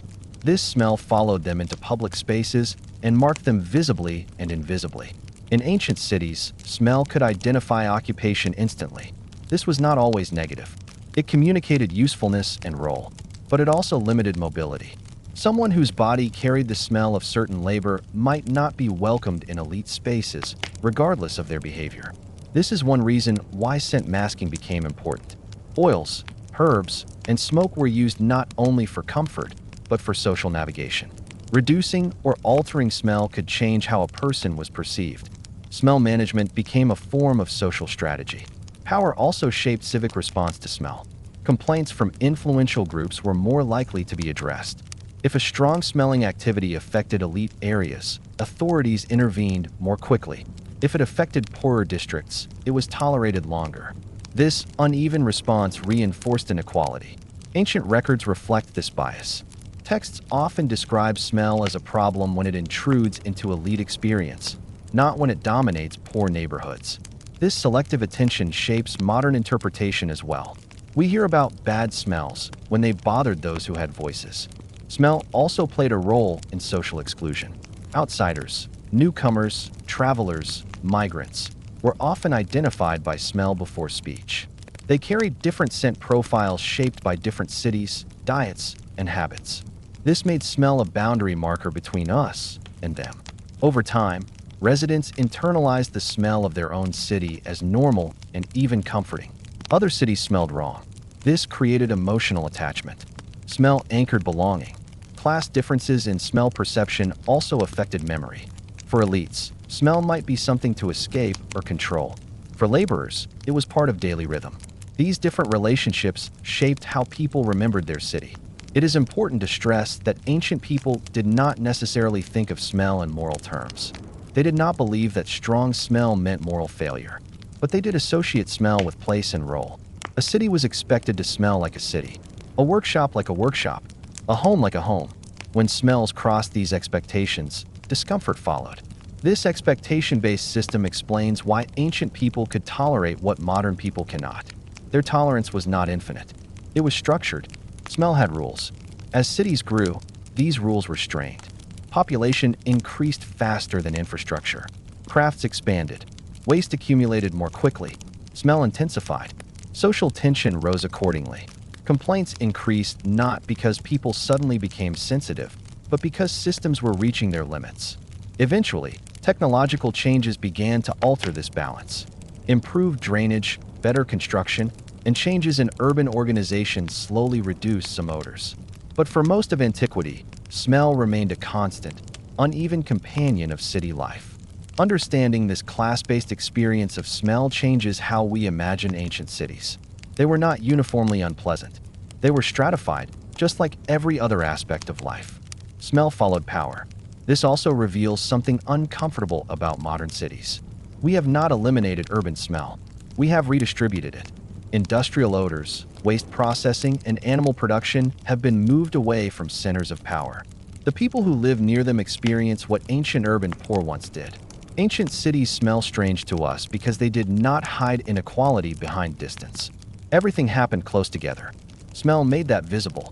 Speaker 1: This smell followed them into public spaces and marked them visibly and invisibly. In ancient cities, smell could identify occupation instantly. This was not always negative. It communicated usefulness and role, but it also limited mobility. Someone whose body carried the smell of certain labor might not be welcomed in elite spaces, regardless of their behavior. This is one reason why scent masking became important. Oils, herbs, and smoke were used not only for comfort, but for social navigation. Reducing or altering smell could change how a person was perceived. Smell management became a form of social strategy. Power also shaped civic response to smell. Complaints from influential groups were more likely to be addressed. If a strong-smelling activity affected elite areas, authorities intervened more quickly. If it affected poorer districts, it was tolerated longer. This uneven response reinforced inequality. Ancient records reflect this bias. Texts often describe smell as a problem when it intrudes into elite experience, not when it dominates poor neighborhoods. This selective attention shapes modern interpretation as well. We hear about bad smells when they bothered those who had voices. Smell also played a role in social exclusion. Outsiders, newcomers, travelers, migrants were often identified by smell before speech. They carried different scent profiles shaped by different cities, diets, and habits. This made smell a boundary marker between us and them. Over time, residents internalized the smell of their own city as normal and even comforting. Other cities smelled wrong. This created emotional attachment. Smell anchored belonging. Class differences in smell perception also affected memory. For elites, smell might be something to escape or control. For laborers, it was part of daily rhythm. These different relationships shaped how people remembered their city. It is important to stress that ancient people did not necessarily think of smell in moral terms. They did not believe that strong smell meant moral failure, but they did associate smell with place and role. A city was expected to smell like a city, a workshop like a workshop, a home like a home. When smells crossed these expectations, discomfort followed. This expectation-based system explains why ancient people could tolerate what modern people cannot. Their tolerance was not infinite. It was structured. Smell had rules. As cities grew, these rules were strained. Population increased faster than infrastructure. Crafts expanded. Waste accumulated more quickly. Smell intensified. Social tension rose accordingly. Complaints increased not because people suddenly became sensitive, but because systems were reaching their limits. Eventually, technological changes began to alter this balance. Improved drainage, better construction, and changes in urban organization slowly reduced some odors. But for most of antiquity, smell remained a constant, uneven companion of city life. Understanding this class-based experience of smell changes how we imagine ancient cities. They were not uniformly unpleasant. They were stratified, just like every other aspect of life. Smell followed power. This also reveals something uncomfortable about modern cities. We have not eliminated urban smell. We have redistributed it. Industrial odors, waste processing, and animal production have been moved away from centers of power. The people who live near them experience what ancient urban poor once did. Ancient cities smell strange to us because they did not hide inequality behind distance. Everything happened close together. Smell made that visible.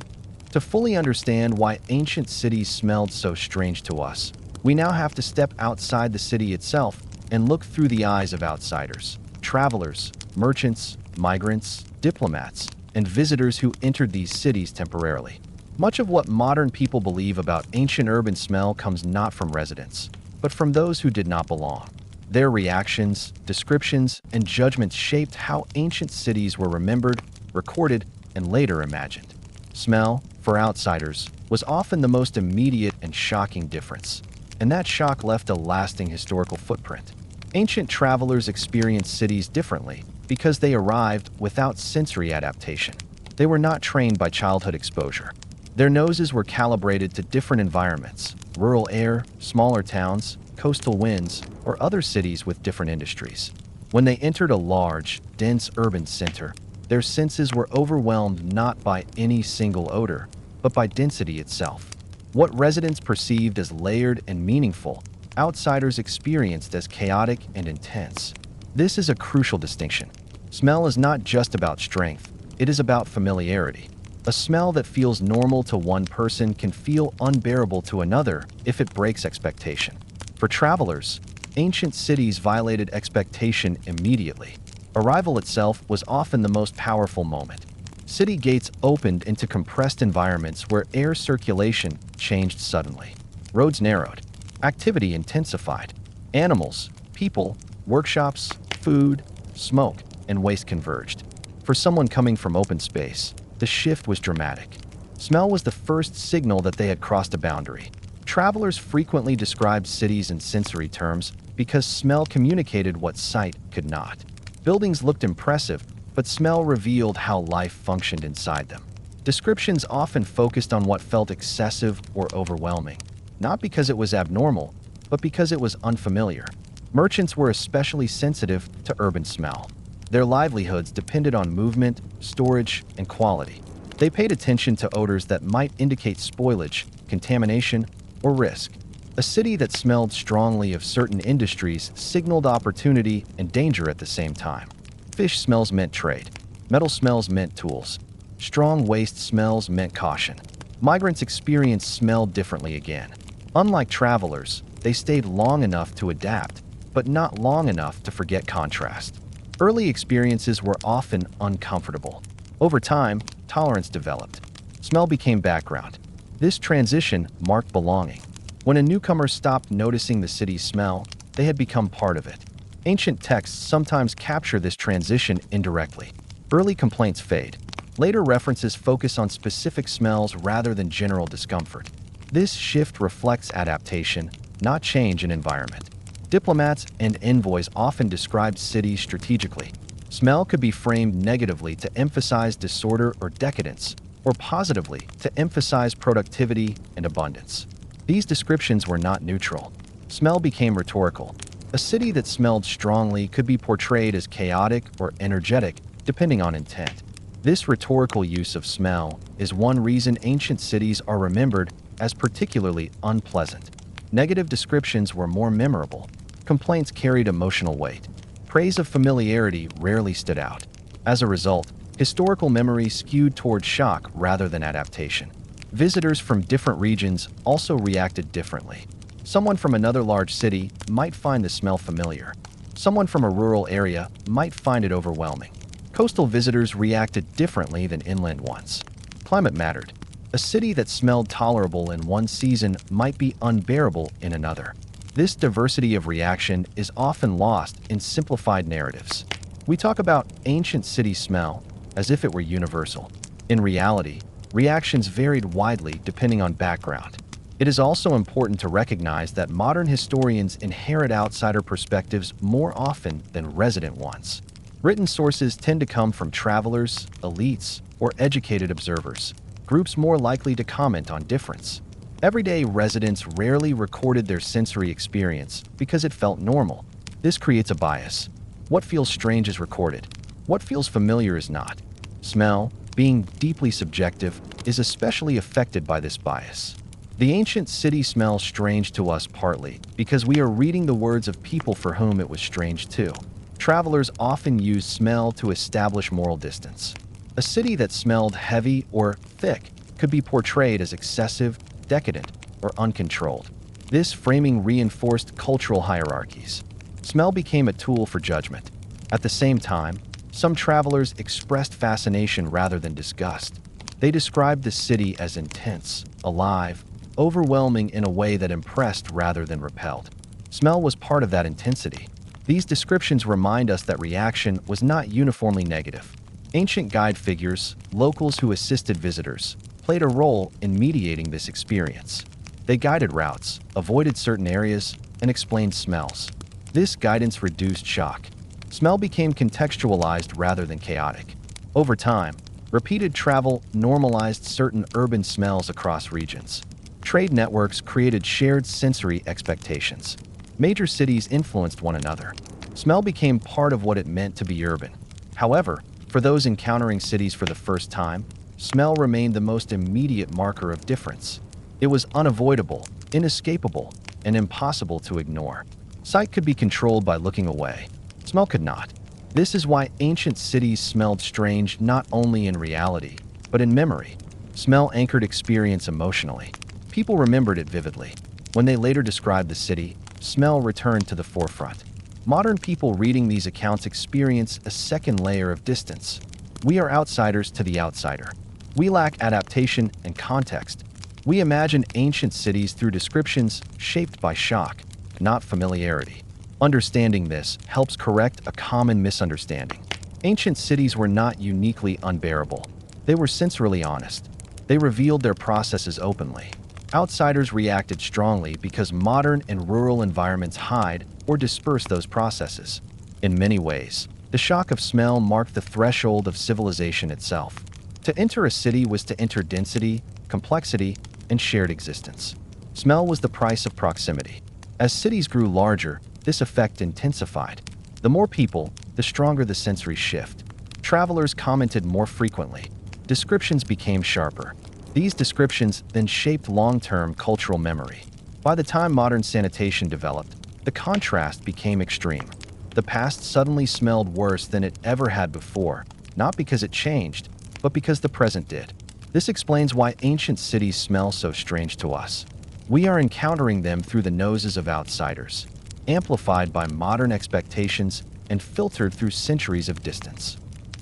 Speaker 1: To fully understand why ancient cities smelled so strange to us, we now have to step outside the city itself and look through the eyes of outsiders, travelers, merchants, migrants, diplomats, and visitors who entered these cities temporarily. Much of what modern people believe about ancient urban smell comes not from residents, but from those who did not belong. Their reactions, descriptions, and judgments shaped how ancient cities were remembered, recorded, and later imagined. Smell, for outsiders, was often the most immediate and shocking difference, and that shock left a lasting historical footprint. Ancient travelers experienced cities differently because they arrived without sensory adaptation. They were not trained by childhood exposure. Their noses were calibrated to different environments: rural air, smaller towns, coastal winds, or other cities with different industries. When they entered a large, dense urban center, their senses were overwhelmed not by any single odor, but by density itself. What residents perceived as layered and meaningful, outsiders experienced as chaotic and intense. This is a crucial distinction. Smell is not just about strength, it is about familiarity. A smell that feels normal to one person can feel unbearable to another if it breaks expectation. For travelers, ancient cities violated expectation immediately. Arrival itself was often the most powerful moment. City gates opened into compressed environments where air circulation changed suddenly. Roads narrowed. Activity intensified. Animals, people, workshops, food, smoke, and waste converged. For someone coming from open space, the shift was dramatic. Smell was the first signal that they had crossed a boundary. Travelers frequently described cities in sensory terms because smell communicated what sight could not. Buildings looked impressive, but smell revealed how life functioned inside them. Descriptions often focused on what felt excessive or overwhelming, not because it was abnormal, but because it was unfamiliar. Merchants were especially sensitive to urban smell. Their livelihoods depended on movement, storage, and quality. They paid attention to odors that might indicate spoilage, contamination, or risk. A city that smelled strongly of certain industries signaled opportunity and danger at the same time. Fish smells meant trade. Metal smells meant tools. Strong waste smells meant caution. Migrants experienced smell differently again. Unlike travelers, they stayed long enough to adapt, but not long enough to forget contrast. Early experiences were often uncomfortable. Over time, tolerance developed. Smell became background. This transition marked belonging. When a newcomer stopped noticing the city's smell, they had become part of it. Ancient texts sometimes capture this transition indirectly. Early complaints fade. Later references focus on specific smells rather than general discomfort. This shift reflects adaptation, not change in environment. Diplomats and envoys often described cities strategically. Smell could be framed negatively to emphasize disorder or decadence, or positively to emphasize productivity and abundance. These descriptions were not neutral. Smell became rhetorical. A city that smelled strongly could be portrayed as chaotic or energetic, depending on intent. This rhetorical use of smell is one reason ancient cities are remembered as particularly unpleasant. Negative descriptions were more memorable. Complaints carried emotional weight. Praise of familiarity rarely stood out. As a result, historical memory skewed toward shock rather than adaptation. Visitors from different regions also reacted differently. Someone from another large city might find the smell familiar. Someone from a rural area might find it overwhelming. Coastal visitors reacted differently than inland ones. Climate mattered. A city that smelled tolerable in one season might be unbearable in another. This diversity of reaction is often lost in simplified narratives. We talk about ancient city smell as if it were universal. In reality, reactions varied widely depending on background. It is also important to recognize that modern historians inherit outsider perspectives more often than resident ones. Written sources tend to come from travelers, elites, or educated observers, groups more likely to comment on difference. Everyday residents rarely recorded their sensory experience because it felt normal. This creates a bias. What feels strange is recorded. What feels familiar is not. Smell, being deeply subjective, is especially affected by this bias. The ancient city smells strange to us partly because we are reading the words of people for whom it was strange too. Travelers often use smell to establish moral distance. A city that smelled heavy or thick could be portrayed as excessive, decadent, or uncontrolled. This framing reinforced cultural hierarchies. Smell became a tool for judgment. At the same time, some travelers expressed fascination rather than disgust. They described the city as intense, alive, overwhelming in a way that impressed rather than repelled. Smell was part of that intensity. These descriptions remind us that reaction was not uniformly negative. Ancient guide figures, locals who assisted visitors, played a role in mediating this experience. They guided routes, avoided certain areas, and explained smells. This guidance reduced shock. Smell became contextualized rather than chaotic. Over time, repeated travel normalized certain urban smells across regions. Trade networks created shared sensory expectations. Major cities influenced one another. Smell became part of what it meant to be urban. However, for those encountering cities for the first time, smell remained the most immediate marker of difference. It was unavoidable, inescapable, and impossible to ignore. Sight could be controlled by looking away. Smell could not. This is why ancient cities smelled strange not only in reality, but in memory. Smell anchored experience emotionally. People remembered it vividly. When they later described the city, smell returned to the forefront. Modern people reading these accounts experience a second layer of distance. We are outsiders to the outsider. We lack adaptation and context. We imagine ancient cities through descriptions shaped by shock, not familiarity. Understanding this helps correct a common misunderstanding. Ancient cities were not uniquely unbearable. They were sensorily honest. They revealed their processes openly. Outsiders reacted strongly because modern and rural environments hide or disperse those processes. In many ways, the shock of smell marked the threshold of civilization itself. To enter a city was to enter density, complexity, and shared existence. Smell was the price of proximity. As cities grew larger, this effect intensified. The more people, the stronger the sensory shift. Travelers commented more frequently. Descriptions became sharper. These descriptions then shaped long-term cultural memory. By the time modern sanitation developed, the contrast became extreme. The past suddenly smelled worse than it ever had before, not because it changed, but because the present did. This explains why ancient cities smell so strange to us. We are encountering them through the noses of outsiders, amplified by modern expectations and filtered through centuries of distance.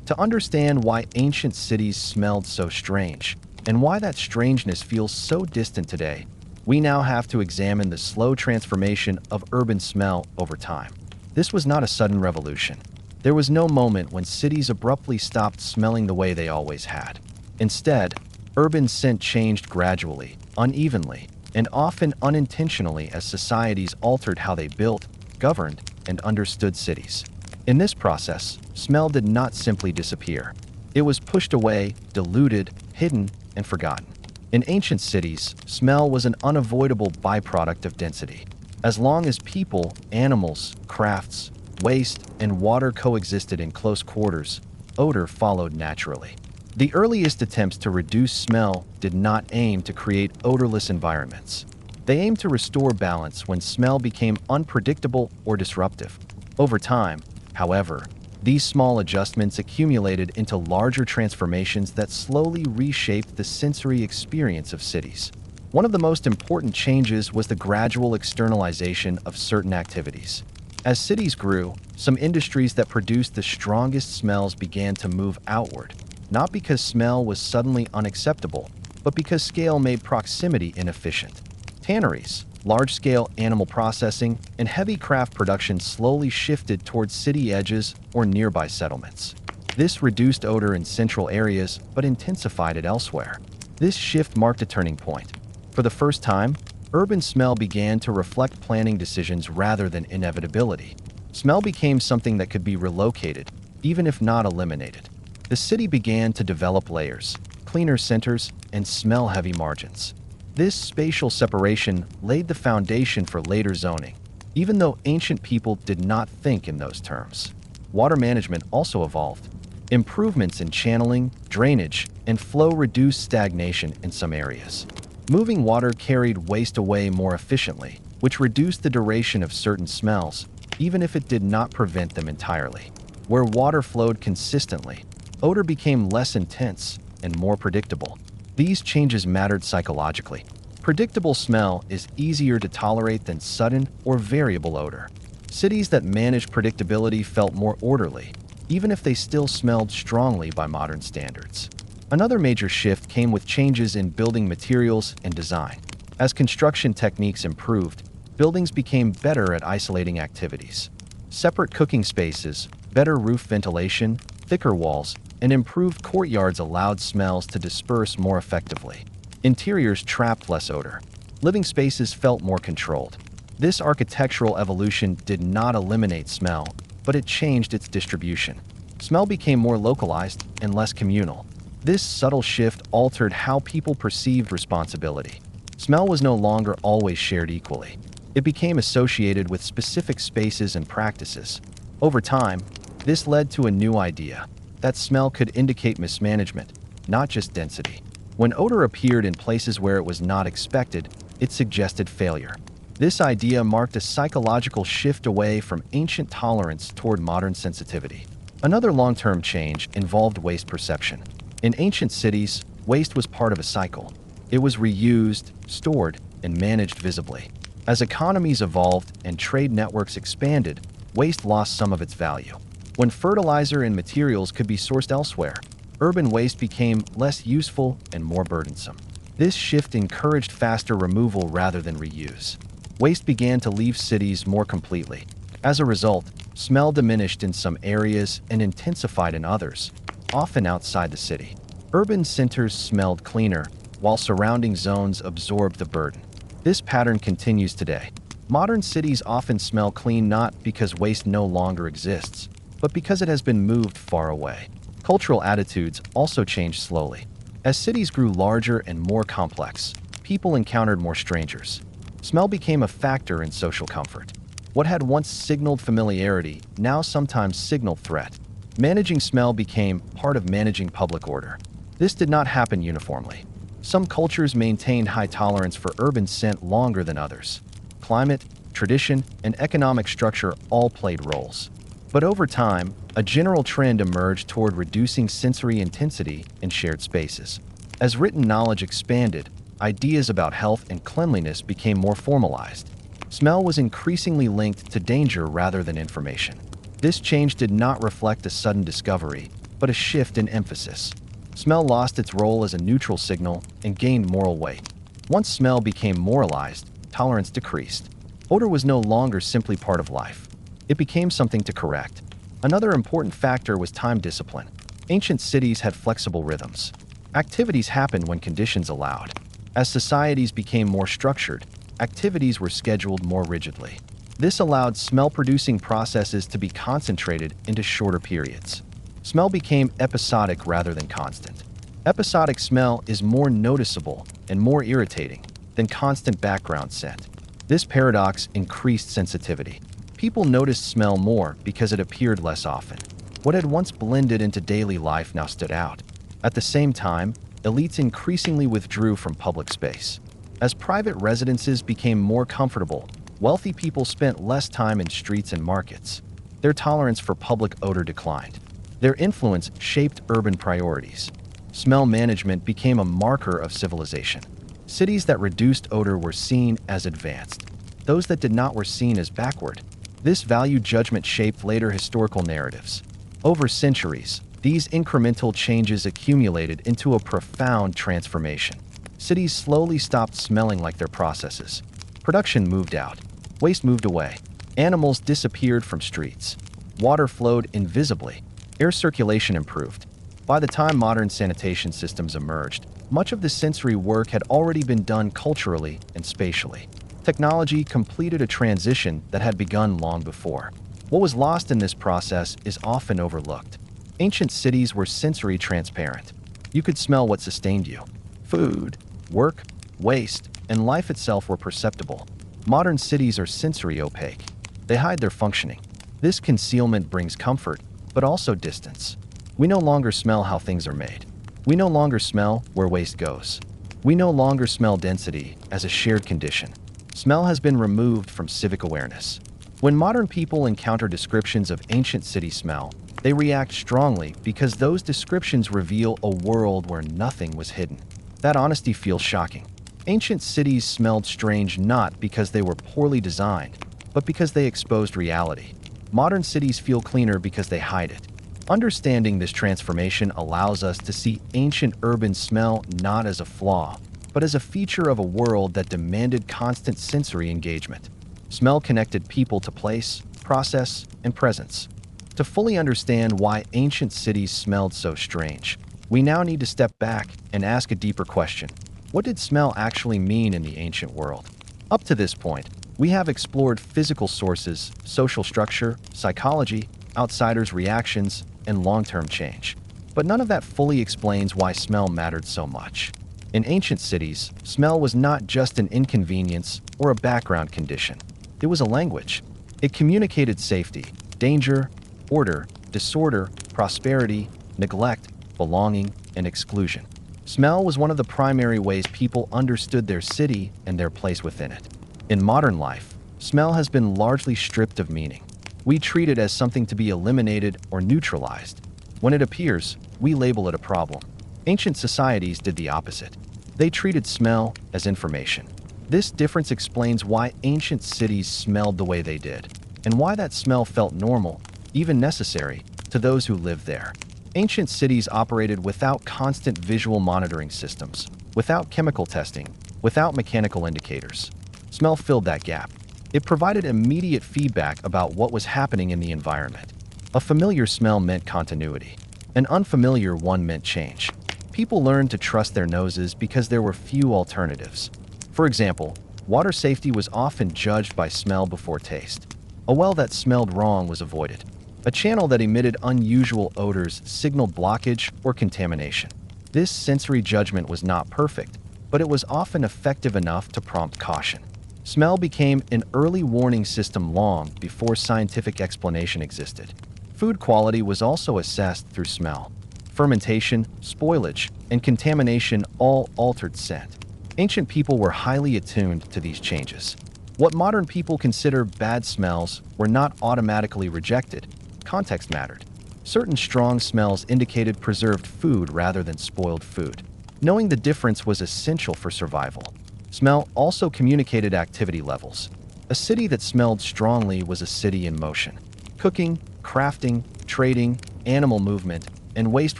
Speaker 1: To understand why ancient cities smelled so strange, and why that strangeness feels so distant today, we now have to examine the slow transformation of urban smell over time. This was not a sudden revolution. There was no moment when cities abruptly stopped smelling the way they always had. Instead, urban scent changed gradually, unevenly, and often unintentionally as societies altered how they built, governed, and understood cities. In this process, smell did not simply disappear. It was pushed away, diluted, hidden, and forgotten. In ancient cities, smell was an unavoidable byproduct of density. As long as people, animals, crafts, waste, and water coexisted in close quarters, odor followed naturally. The earliest attempts to reduce smell did not aim to create odorless environments. They aimed to restore balance when smell became unpredictable or disruptive. Over time, however, these small adjustments accumulated into larger transformations that slowly reshaped the sensory experience of cities. One of the most important changes was the gradual externalization of certain activities. As cities grew, some industries that produced the strongest smells began to move outward, not because smell was suddenly unacceptable, but because scale made proximity inefficient. Tanneries, large-scale animal processing, and heavy craft production slowly shifted towards city edges or nearby settlements. This reduced odor in central areas but intensified it elsewhere. This shift marked a turning point. For the first time, urban smell began to reflect planning decisions rather than inevitability. Smell became something that could be relocated, even if not eliminated. The city began to develop layers, cleaner centers, and smell-heavy margins. This spatial separation laid the foundation for later zoning, even though ancient people did not think in those terms. Water management also evolved. Improvements in channeling, drainage, and flow reduced stagnation in some areas. Moving water carried waste away more efficiently, which reduced the duration of certain smells, even if it did not prevent them entirely. Where water flowed consistently, odor became less intense and more predictable. These changes mattered psychologically. Predictable smell is easier to tolerate than sudden or variable odor. Cities that managed predictability felt more orderly, even if they still smelled strongly by modern standards. Another major shift came with changes in building materials and design. As construction techniques improved, buildings became better at isolating activities. Separate cooking spaces, better roof ventilation, thicker walls, and improved courtyards allowed smells to disperse more effectively. Interiors trapped less odor. Living spaces felt more controlled. This architectural evolution did not eliminate smell, but it changed its distribution. Smell became more localized and less communal. This subtle shift altered how people perceived responsibility. Smell was no longer always shared equally. It became associated with specific spaces and practices. Over time, this led to a new idea: that smell could indicate mismanagement, not just density. When odor appeared in places where it was not expected, it suggested failure. This idea marked a psychological shift away from ancient tolerance toward modern sensitivity. Another long-term change involved waste perception. In ancient cities, waste was part of a cycle. It was reused, stored, and managed visibly. As economies evolved and trade networks expanded, waste lost some of its value. When fertilizer and materials could be sourced elsewhere, urban waste became less useful and more burdensome. This shift encouraged faster removal rather than reuse. Waste began to leave cities more completely. As a result, smell diminished in some areas and intensified in others, often outside the city. Urban centers smelled cleaner, while surrounding zones absorbed the burden. This pattern continues today. Modern cities often smell clean not because waste no longer exists, but because it has been moved far away. Cultural attitudes also changed slowly. As cities grew larger and more complex, people encountered more strangers. Smell became a factor in social comfort. What had once signaled familiarity now sometimes signaled threat. Managing smell became part of managing public order. This did not happen uniformly. Some cultures maintained high tolerance for urban scent longer than others. Climate, tradition, and economic structure all played roles. But over time, a general trend emerged toward reducing sensory intensity in shared spaces. As written knowledge expanded, ideas about health and cleanliness became more formalized. Smell was increasingly linked to danger rather than information. This change did not reflect a sudden discovery, but a shift in emphasis. Smell lost its role as a neutral signal and gained moral weight. Once smell became moralized, tolerance decreased. Odor was no longer simply part of life. It became something to correct. Another important factor was time discipline. Ancient cities had flexible rhythms. Activities happened when conditions allowed. As societies became more structured, activities were scheduled more rigidly. This allowed smell-producing processes to be concentrated into shorter periods. Smell became episodic rather than constant. Episodic smell is more noticeable and more irritating than constant background scent. This paradox increased sensitivity. People noticed smell more because it appeared less often. What had once blended into daily life now stood out. At the same time, elites increasingly withdrew from public space. As private residences became more comfortable, wealthy people spent less time in streets and markets. Their tolerance for public odor declined. Their influence shaped urban priorities. Smell management became a marker of civilization. Cities that reduced odor were seen as advanced. Those that did not were seen as backward. This value judgment shaped later historical narratives. Over centuries, these incremental changes accumulated into a profound transformation. Cities slowly stopped smelling like their processes. Production moved out. Waste moved away. Animals disappeared from streets. Water flowed invisibly. Air circulation improved. By the time modern sanitation systems emerged, much of the sensory work had already been done culturally and spatially. Technology completed a transition that had begun long before. What was lost in this process is often overlooked. Ancient cities were sensory transparent. You could smell what sustained you. Food, work, waste, and life itself were perceptible. Modern cities are sensory opaque. They hide their functioning. This concealment brings comfort, but also distance. We no longer smell how things are made. We no longer smell where waste goes. We no longer smell density as a shared condition. Smell has been removed from civic awareness. When modern people encounter descriptions of ancient city smell, they react strongly because those descriptions reveal a world where nothing was hidden. That honesty feels shocking. Ancient cities smelled strange not because they were poorly designed, but because they exposed reality. Modern cities feel cleaner because they hide it. Understanding this transformation allows us to see ancient urban smell not as a flaw, but as a feature of a world that demanded constant sensory engagement. Smell connected people to place, process, and presence. To fully understand why ancient cities smelled so strange, we now need to step back and ask a deeper question. What did smell actually mean in the ancient world? Up to this point, we have explored physical sources, social structure, psychology, outsiders' reactions, and long-term change. But none of that fully explains why smell mattered so much. In ancient cities, smell was not just an inconvenience or a background condition. It was a language. It communicated safety, danger, order, disorder, prosperity, neglect, belonging, and exclusion. Smell was one of the primary ways people understood their city and their place within it. In modern life, smell has been largely stripped of meaning. We treat it as something to be eliminated or neutralized. When it appears, we label it a problem. Ancient societies did the opposite. They treated smell as information. This difference explains why ancient cities smelled the way they did, and why that smell felt normal, even necessary, to those who lived there. Ancient cities operated without constant visual monitoring systems, without chemical testing, without mechanical indicators. Smell filled that gap. It provided immediate feedback about what was happening in the environment. A familiar smell meant continuity. An unfamiliar one meant change. People learned to trust their noses because there were few alternatives. For example, water safety was often judged by smell before taste. A well that smelled wrong was avoided. A channel that emitted unusual odors signaled blockage or contamination. This sensory judgment was not perfect, but it was often effective enough to prompt caution. Smell became an early warning system long before scientific explanation existed. Food quality was also assessed through smell. Fermentation, spoilage, and contamination all altered scent. Ancient people were highly attuned to these changes. What modern people consider bad smells were not automatically rejected, Context mattered. Certain strong smells indicated preserved food rather than spoiled food. Knowing the difference was essential for survival. Smell also communicated activity levels. A city that smelled strongly was a city in motion. Cooking, crafting, trading, animal movement, and waste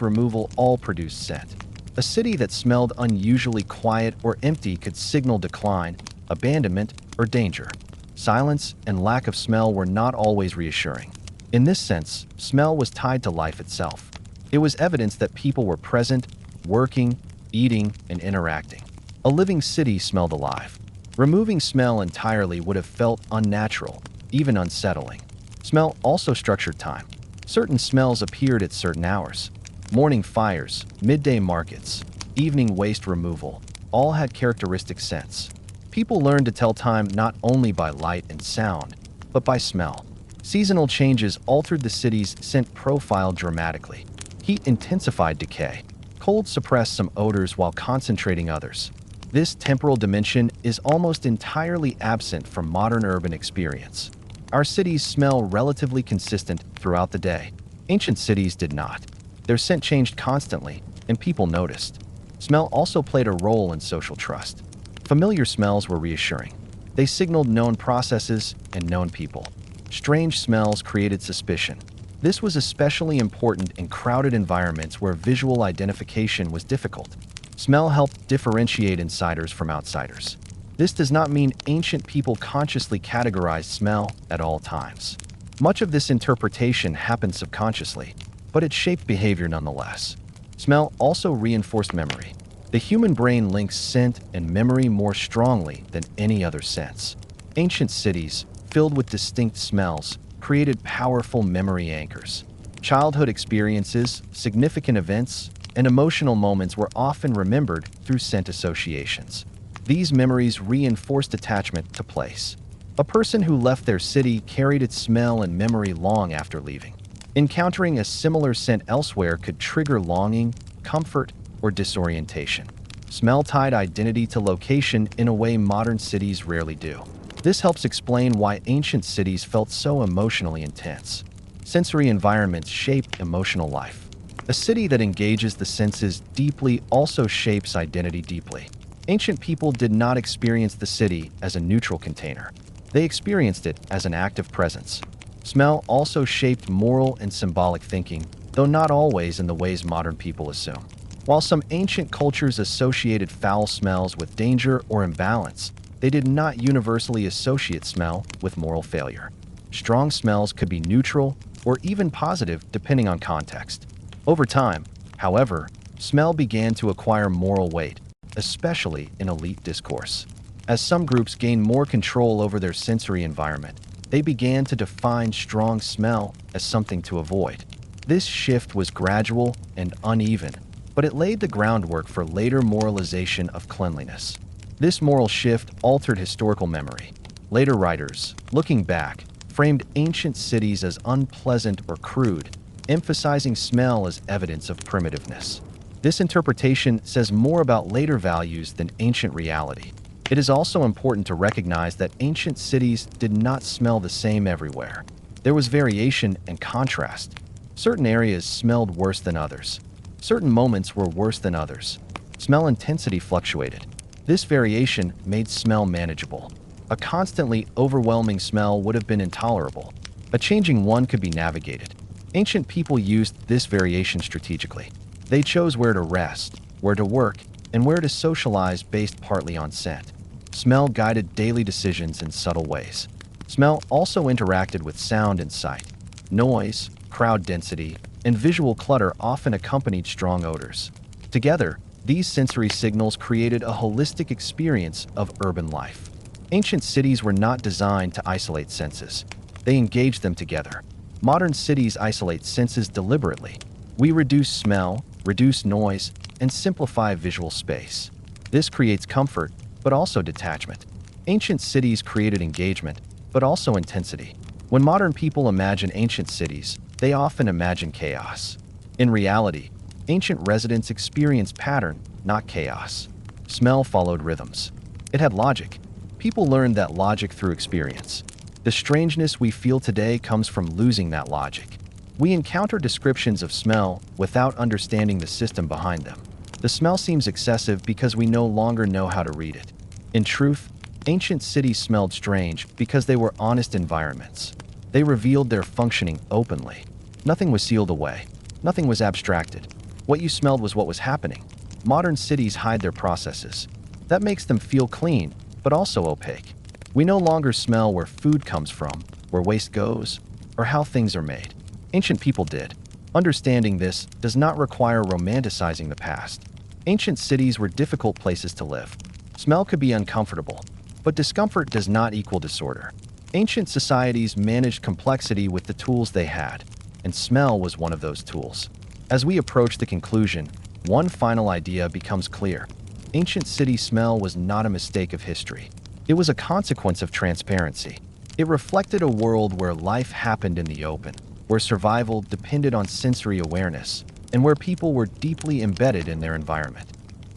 Speaker 1: removal all produced scent. A city that smelled unusually quiet or empty could signal decline, abandonment, or danger. Silence and lack of smell were not always reassuring. In this sense, smell was tied to life itself. It was evidence that people were present, working, eating, and interacting. A living city smelled alive. Removing smell entirely would have felt unnatural, even unsettling. Smell also structured time. Certain smells appeared at certain hours. Morning fires, midday markets, evening waste removal, all had characteristic scents. People learned to tell time not only by light and sound, but by smell. Seasonal changes altered the city's scent profile dramatically. Heat intensified decay. Cold suppressed some odors while concentrating others. This temporal dimension is almost entirely absent from modern urban experience. Our cities smell relatively consistent throughout the day. Ancient cities did not. Their scent changed constantly, and people noticed. Smell also played a role in social trust. Familiar smells were reassuring. They signaled known processes and known people. Strange smells created suspicion. This was especially important in crowded environments where visual identification was difficult. Smell helped differentiate insiders from outsiders. This does not mean ancient people consciously categorized smell at all times. Much of this interpretation happened subconsciously, but it shaped behavior nonetheless. Smell also reinforced memory. The human brain links scent and memory more strongly than any other sense. Ancient cities, filled with distinct smells, created powerful memory anchors. Childhood experiences, significant events, and emotional moments were often remembered through scent associations. These memories reinforced attachment to place. A person who left their city carried its smell and memory long after leaving. Encountering a similar scent elsewhere could trigger longing, comfort, or disorientation. Smell tied identity to location in a way modern cities rarely do. This helps explain why ancient cities felt so emotionally intense. Sensory environments shape emotional life. A city that engages the senses deeply also shapes identity deeply. Ancient people did not experience the city as a neutral container. They experienced it as an active presence. Smell also shaped moral and symbolic thinking, though not always in the ways modern people assume. While some ancient cultures associated foul smells with danger or imbalance, they did not universally associate smell with moral failure. Strong smells could be neutral or even positive depending on context. Over time, however, smell began to acquire moral weight, especially in elite discourse. As some groups gained more control over their sensory environment, they began to define strong smell as something to avoid. This shift was gradual and uneven, but it laid the groundwork for later moralization of cleanliness. This moral shift altered historical memory. Later writers, looking back, framed ancient cities as unpleasant or crude, emphasizing smell as evidence of primitiveness. This interpretation says more about later values than ancient reality. It is also important to recognize that ancient cities did not smell the same everywhere. There was variation and contrast. Certain areas smelled worse than others. Certain moments were worse than others. Smell intensity fluctuated. This variation made smell manageable. A constantly overwhelming smell would have been intolerable. A changing one could be navigated. Ancient people used this variation strategically. They chose where to rest, where to work, and where to socialize based partly on scent. Smell guided daily decisions in subtle ways. Smell also interacted with sound and sight. Noise, crowd density, and visual clutter often accompanied strong odors. Together, these sensory signals created a holistic experience of urban life. Ancient cities were not designed to isolate senses. They engaged them together. Modern cities isolate senses deliberately. We reduce smell, reduce noise, and simplify visual space. This creates comfort, but also detachment. Ancient cities created engagement, but also intensity. When modern people imagine ancient cities, they often imagine chaos. In reality, ancient residents experienced pattern, not chaos. Smell followed rhythms. It had logic. People learned that logic through experience. The strangeness we feel today comes from losing that logic. We encounter descriptions of smell without understanding the system behind them. The smell seems excessive because we no longer know how to read it. In truth, ancient cities smelled strange because they were honest environments. They revealed their functioning openly. Nothing was sealed away. Nothing was abstracted. What you smelled was what was happening. Modern cities hide their processes. That makes them feel clean, but also opaque. We no longer smell where food comes from, where waste goes, or how things are made. Ancient people did. Understanding this does not require romanticizing the past. Ancient cities were difficult places to live. Smell could be uncomfortable, but discomfort does not equal disorder. Ancient societies managed complexity with the tools they had, and smell was one of those tools. As we approach the conclusion, one final idea becomes clear. Ancient city smell was not a mistake of history. It was a consequence of transparency. It reflected a world where life happened in the open, where survival depended on sensory awareness, and where people were deeply embedded in their environment.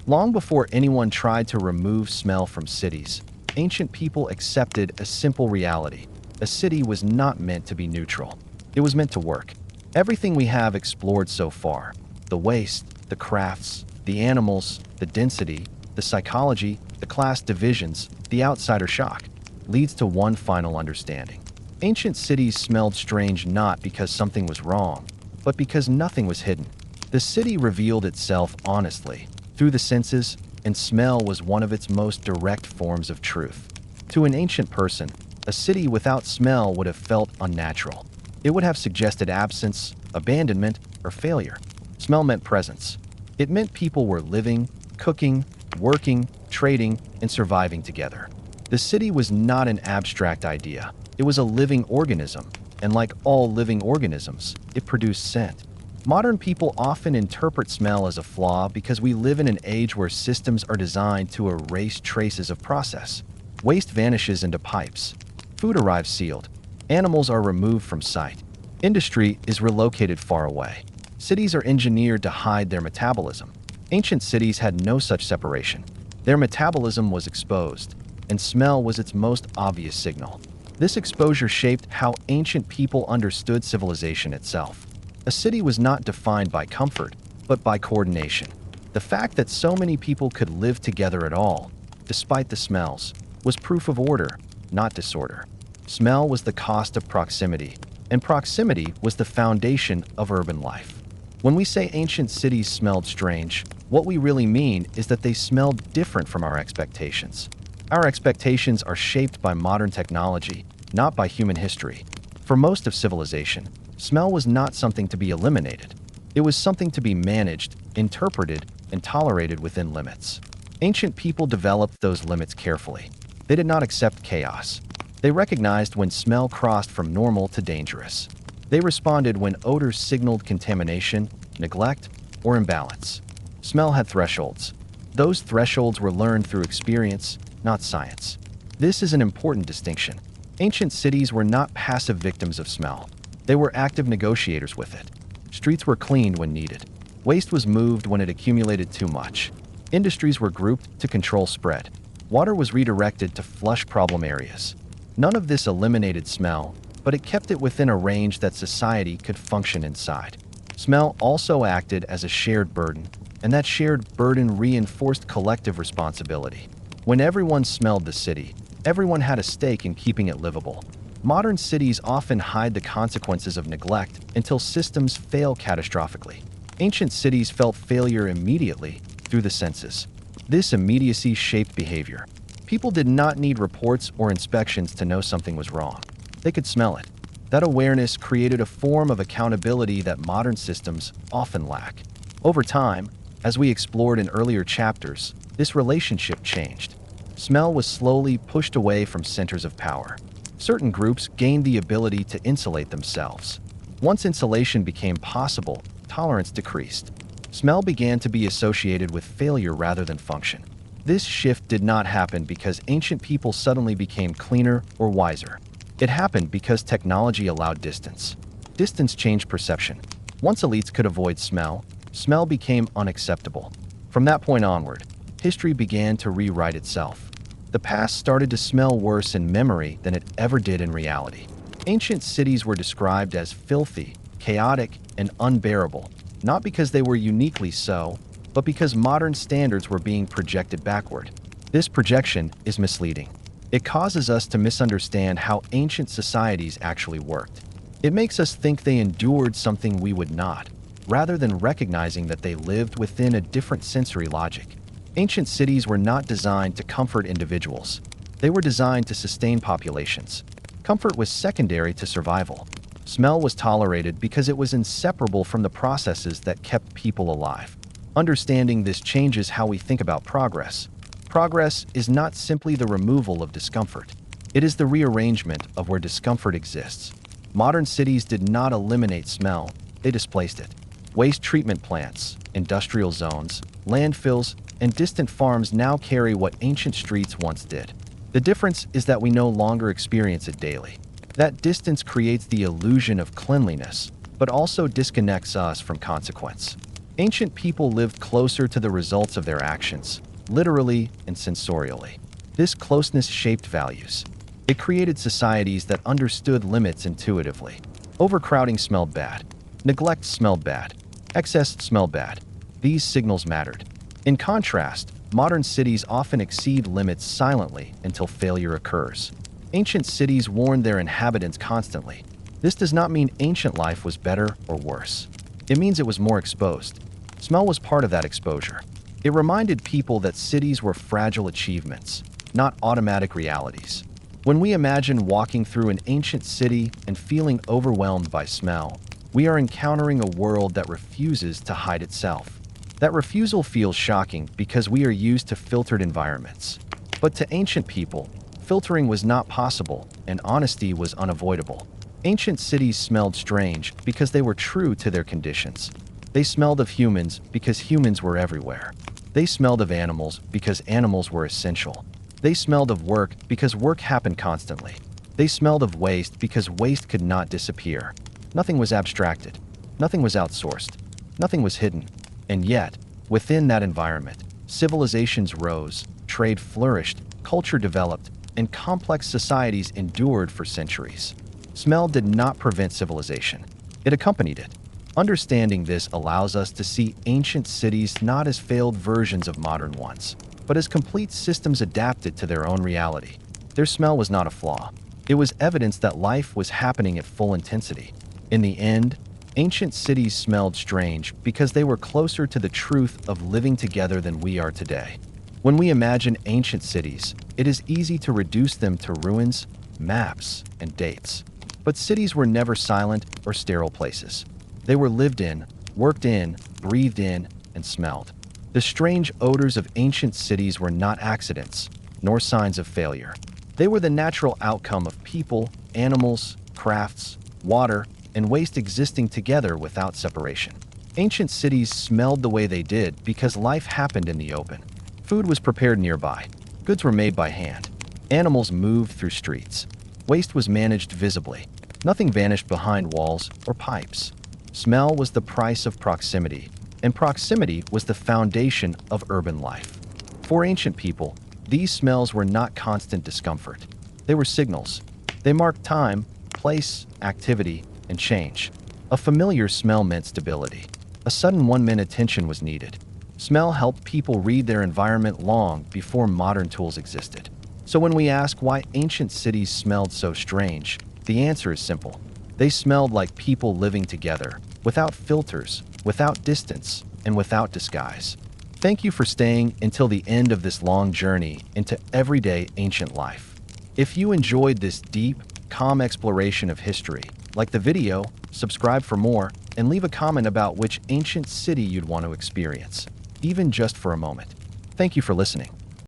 Speaker 1: Long before anyone tried to remove smell from cities, ancient people accepted a simple reality. A city was not meant to be neutral. It was meant to work. Everything we have explored so far, the waste, the crafts, the animals, the density, the psychology, the class divisions, the outsider shock, leads to one final understanding. Ancient cities smelled strange not because something was wrong, but because nothing was hidden. The city revealed itself honestly, through the senses, and smell was one of its most direct forms of truth. To an ancient person, a city without smell would have felt unnatural. It would have suggested absence, abandonment, or failure. Smell meant presence. It meant people were living, cooking, working, trading, and surviving together. The city was not an abstract idea. It was a living organism, and like all living organisms, it produced scent. Modern people often interpret smell as a flaw because we live in an age where systems are designed to erase traces of process. Waste vanishes into pipes. Food arrives sealed. Animals are removed from sight. Industry is relocated far away. Cities are engineered to hide their metabolism. Ancient cities had no such separation. Their metabolism was exposed, and smell was its most obvious signal. This exposure shaped how ancient people understood civilization itself. A city was not defined by comfort, but by coordination. The fact that so many people could live together at all, despite the smells, was proof of order, not disorder. Smell was the cost of proximity, and proximity was the foundation of urban life. When we say ancient cities smelled strange, what we really mean is that they smelled different from our expectations. Our expectations are shaped by modern technology, not by human history. For most of civilization, smell was not something to be eliminated. It was something to be managed, interpreted, and tolerated within limits. Ancient people developed those limits carefully. They did not accept chaos. They recognized when smell crossed from normal to dangerous. They responded when odors signaled contamination, neglect, or imbalance. Smell had thresholds. Those thresholds were learned through experience, not science. This is an important distinction. Ancient cities were not passive victims of smell. They were active negotiators with it. Streets were cleaned when needed. Waste was moved when it accumulated too much. Industries were grouped to control spread. Water was redirected to flush problem areas. None of this eliminated smell, but it kept it within a range that society could function inside. Smell also acted as a shared burden, and that shared burden reinforced collective responsibility. When everyone smelled the city, everyone had a stake in keeping it livable. Modern cities often hide the consequences of neglect until systems fail catastrophically. Ancient cities felt failure immediately through the senses. This immediacy shaped behavior. People did not need reports or inspections to know something was wrong. They could smell it. That awareness created a form of accountability that modern systems often lack. Over time, as we explored in earlier chapters, this relationship changed. Smell was slowly pushed away from centers of power. Certain groups gained the ability to insulate themselves. Once insulation became possible, tolerance decreased. Smell began to be associated with failure rather than function. This shift did not happen because ancient people suddenly became cleaner or wiser. It happened because technology allowed distance. Distance changed perception. Once elites could avoid smell, smell became unacceptable. From that point onward, history began to rewrite itself. The past started to smell worse in memory than it ever did in reality. Ancient cities were described as filthy, chaotic, and unbearable, not because they were uniquely so, but because modern standards were being projected backward. This projection is misleading. It causes us to misunderstand how ancient societies actually worked. It makes us think they endured something we would not, rather than recognizing that they lived within a different sensory logic. Ancient cities were not designed to comfort individuals. They were designed to sustain populations. Comfort was secondary to survival. Smell was tolerated because it was inseparable from the processes that kept people alive. Understanding this changes how we think about progress. Progress is not simply the removal of discomfort. It is the rearrangement of where discomfort exists. Modern cities did not eliminate smell, they displaced it. Waste treatment plants, industrial zones, landfills, and distant farms now carry what ancient streets once did. The difference is that we no longer experience it daily. That distance creates the illusion of cleanliness, but also disconnects us from consequence. Ancient people lived closer to the results of their actions, literally and sensorially. This closeness shaped values. It created societies that understood limits intuitively. Overcrowding smelled bad. Neglect smelled bad. Excess smelled bad. These signals mattered. In contrast, modern cities often exceed limits silently until failure occurs. Ancient cities warned their inhabitants constantly. This does not mean ancient life was better or worse. It means it was more exposed. Smell was part of that exposure. It reminded people that cities were fragile achievements, not automatic realities. When we imagine walking through an ancient city and feeling overwhelmed by smell, we are encountering a world that refuses to hide itself. That refusal feels shocking because we are used to filtered environments. But to ancient people, filtering was not possible and honesty was unavoidable. Ancient cities smelled strange because they were true to their conditions. They smelled of humans because humans were everywhere. They smelled of animals because animals were essential. They smelled of work because work happened constantly. They smelled of waste because waste could not disappear. Nothing was abstracted. Nothing was outsourced. Nothing was hidden. And yet, within that environment, civilizations rose, trade flourished, culture developed, and complex societies endured for centuries. Smell did not prevent civilization. It accompanied it. Understanding this allows us to see ancient cities not as failed versions of modern ones, but as complete systems adapted to their own reality. Their smell was not a flaw. It was evidence that life was happening at full intensity. In the end, ancient cities smelled strange because they were closer to the truth of living together than we are today. When we imagine ancient cities, it is easy to reduce them to ruins, maps, and dates. But cities were never silent or sterile places. They were lived in, worked in, breathed in, and smelled. The strange odors of ancient cities were not accidents, nor signs of failure. They were the natural outcome of people, animals, crafts, water, and waste existing together without separation. Ancient cities smelled the way they did because life happened in the open. Food was prepared nearby. Goods were made by hand. Animals moved through streets. Waste was managed visibly. Nothing vanished behind walls or pipes. Smell was the price of proximity, and proximity was the foundation of urban life. For ancient people, these smells were not constant discomfort. They were signals. They marked time, place, activity, and change. A familiar smell meant stability. A sudden one-minute attention was needed. Smell helped people read their environment long before modern tools existed. So when we ask why ancient cities smelled so strange, the answer is simple. They smelled like people living together, without filters, without distance, and without disguise. Thank you for staying until the end of this long journey into everyday ancient life. If you enjoyed this deep, calm exploration of history, like the video, subscribe for more, and leave a comment about which ancient city you'd want to experience, even just for a moment. Thank you for listening.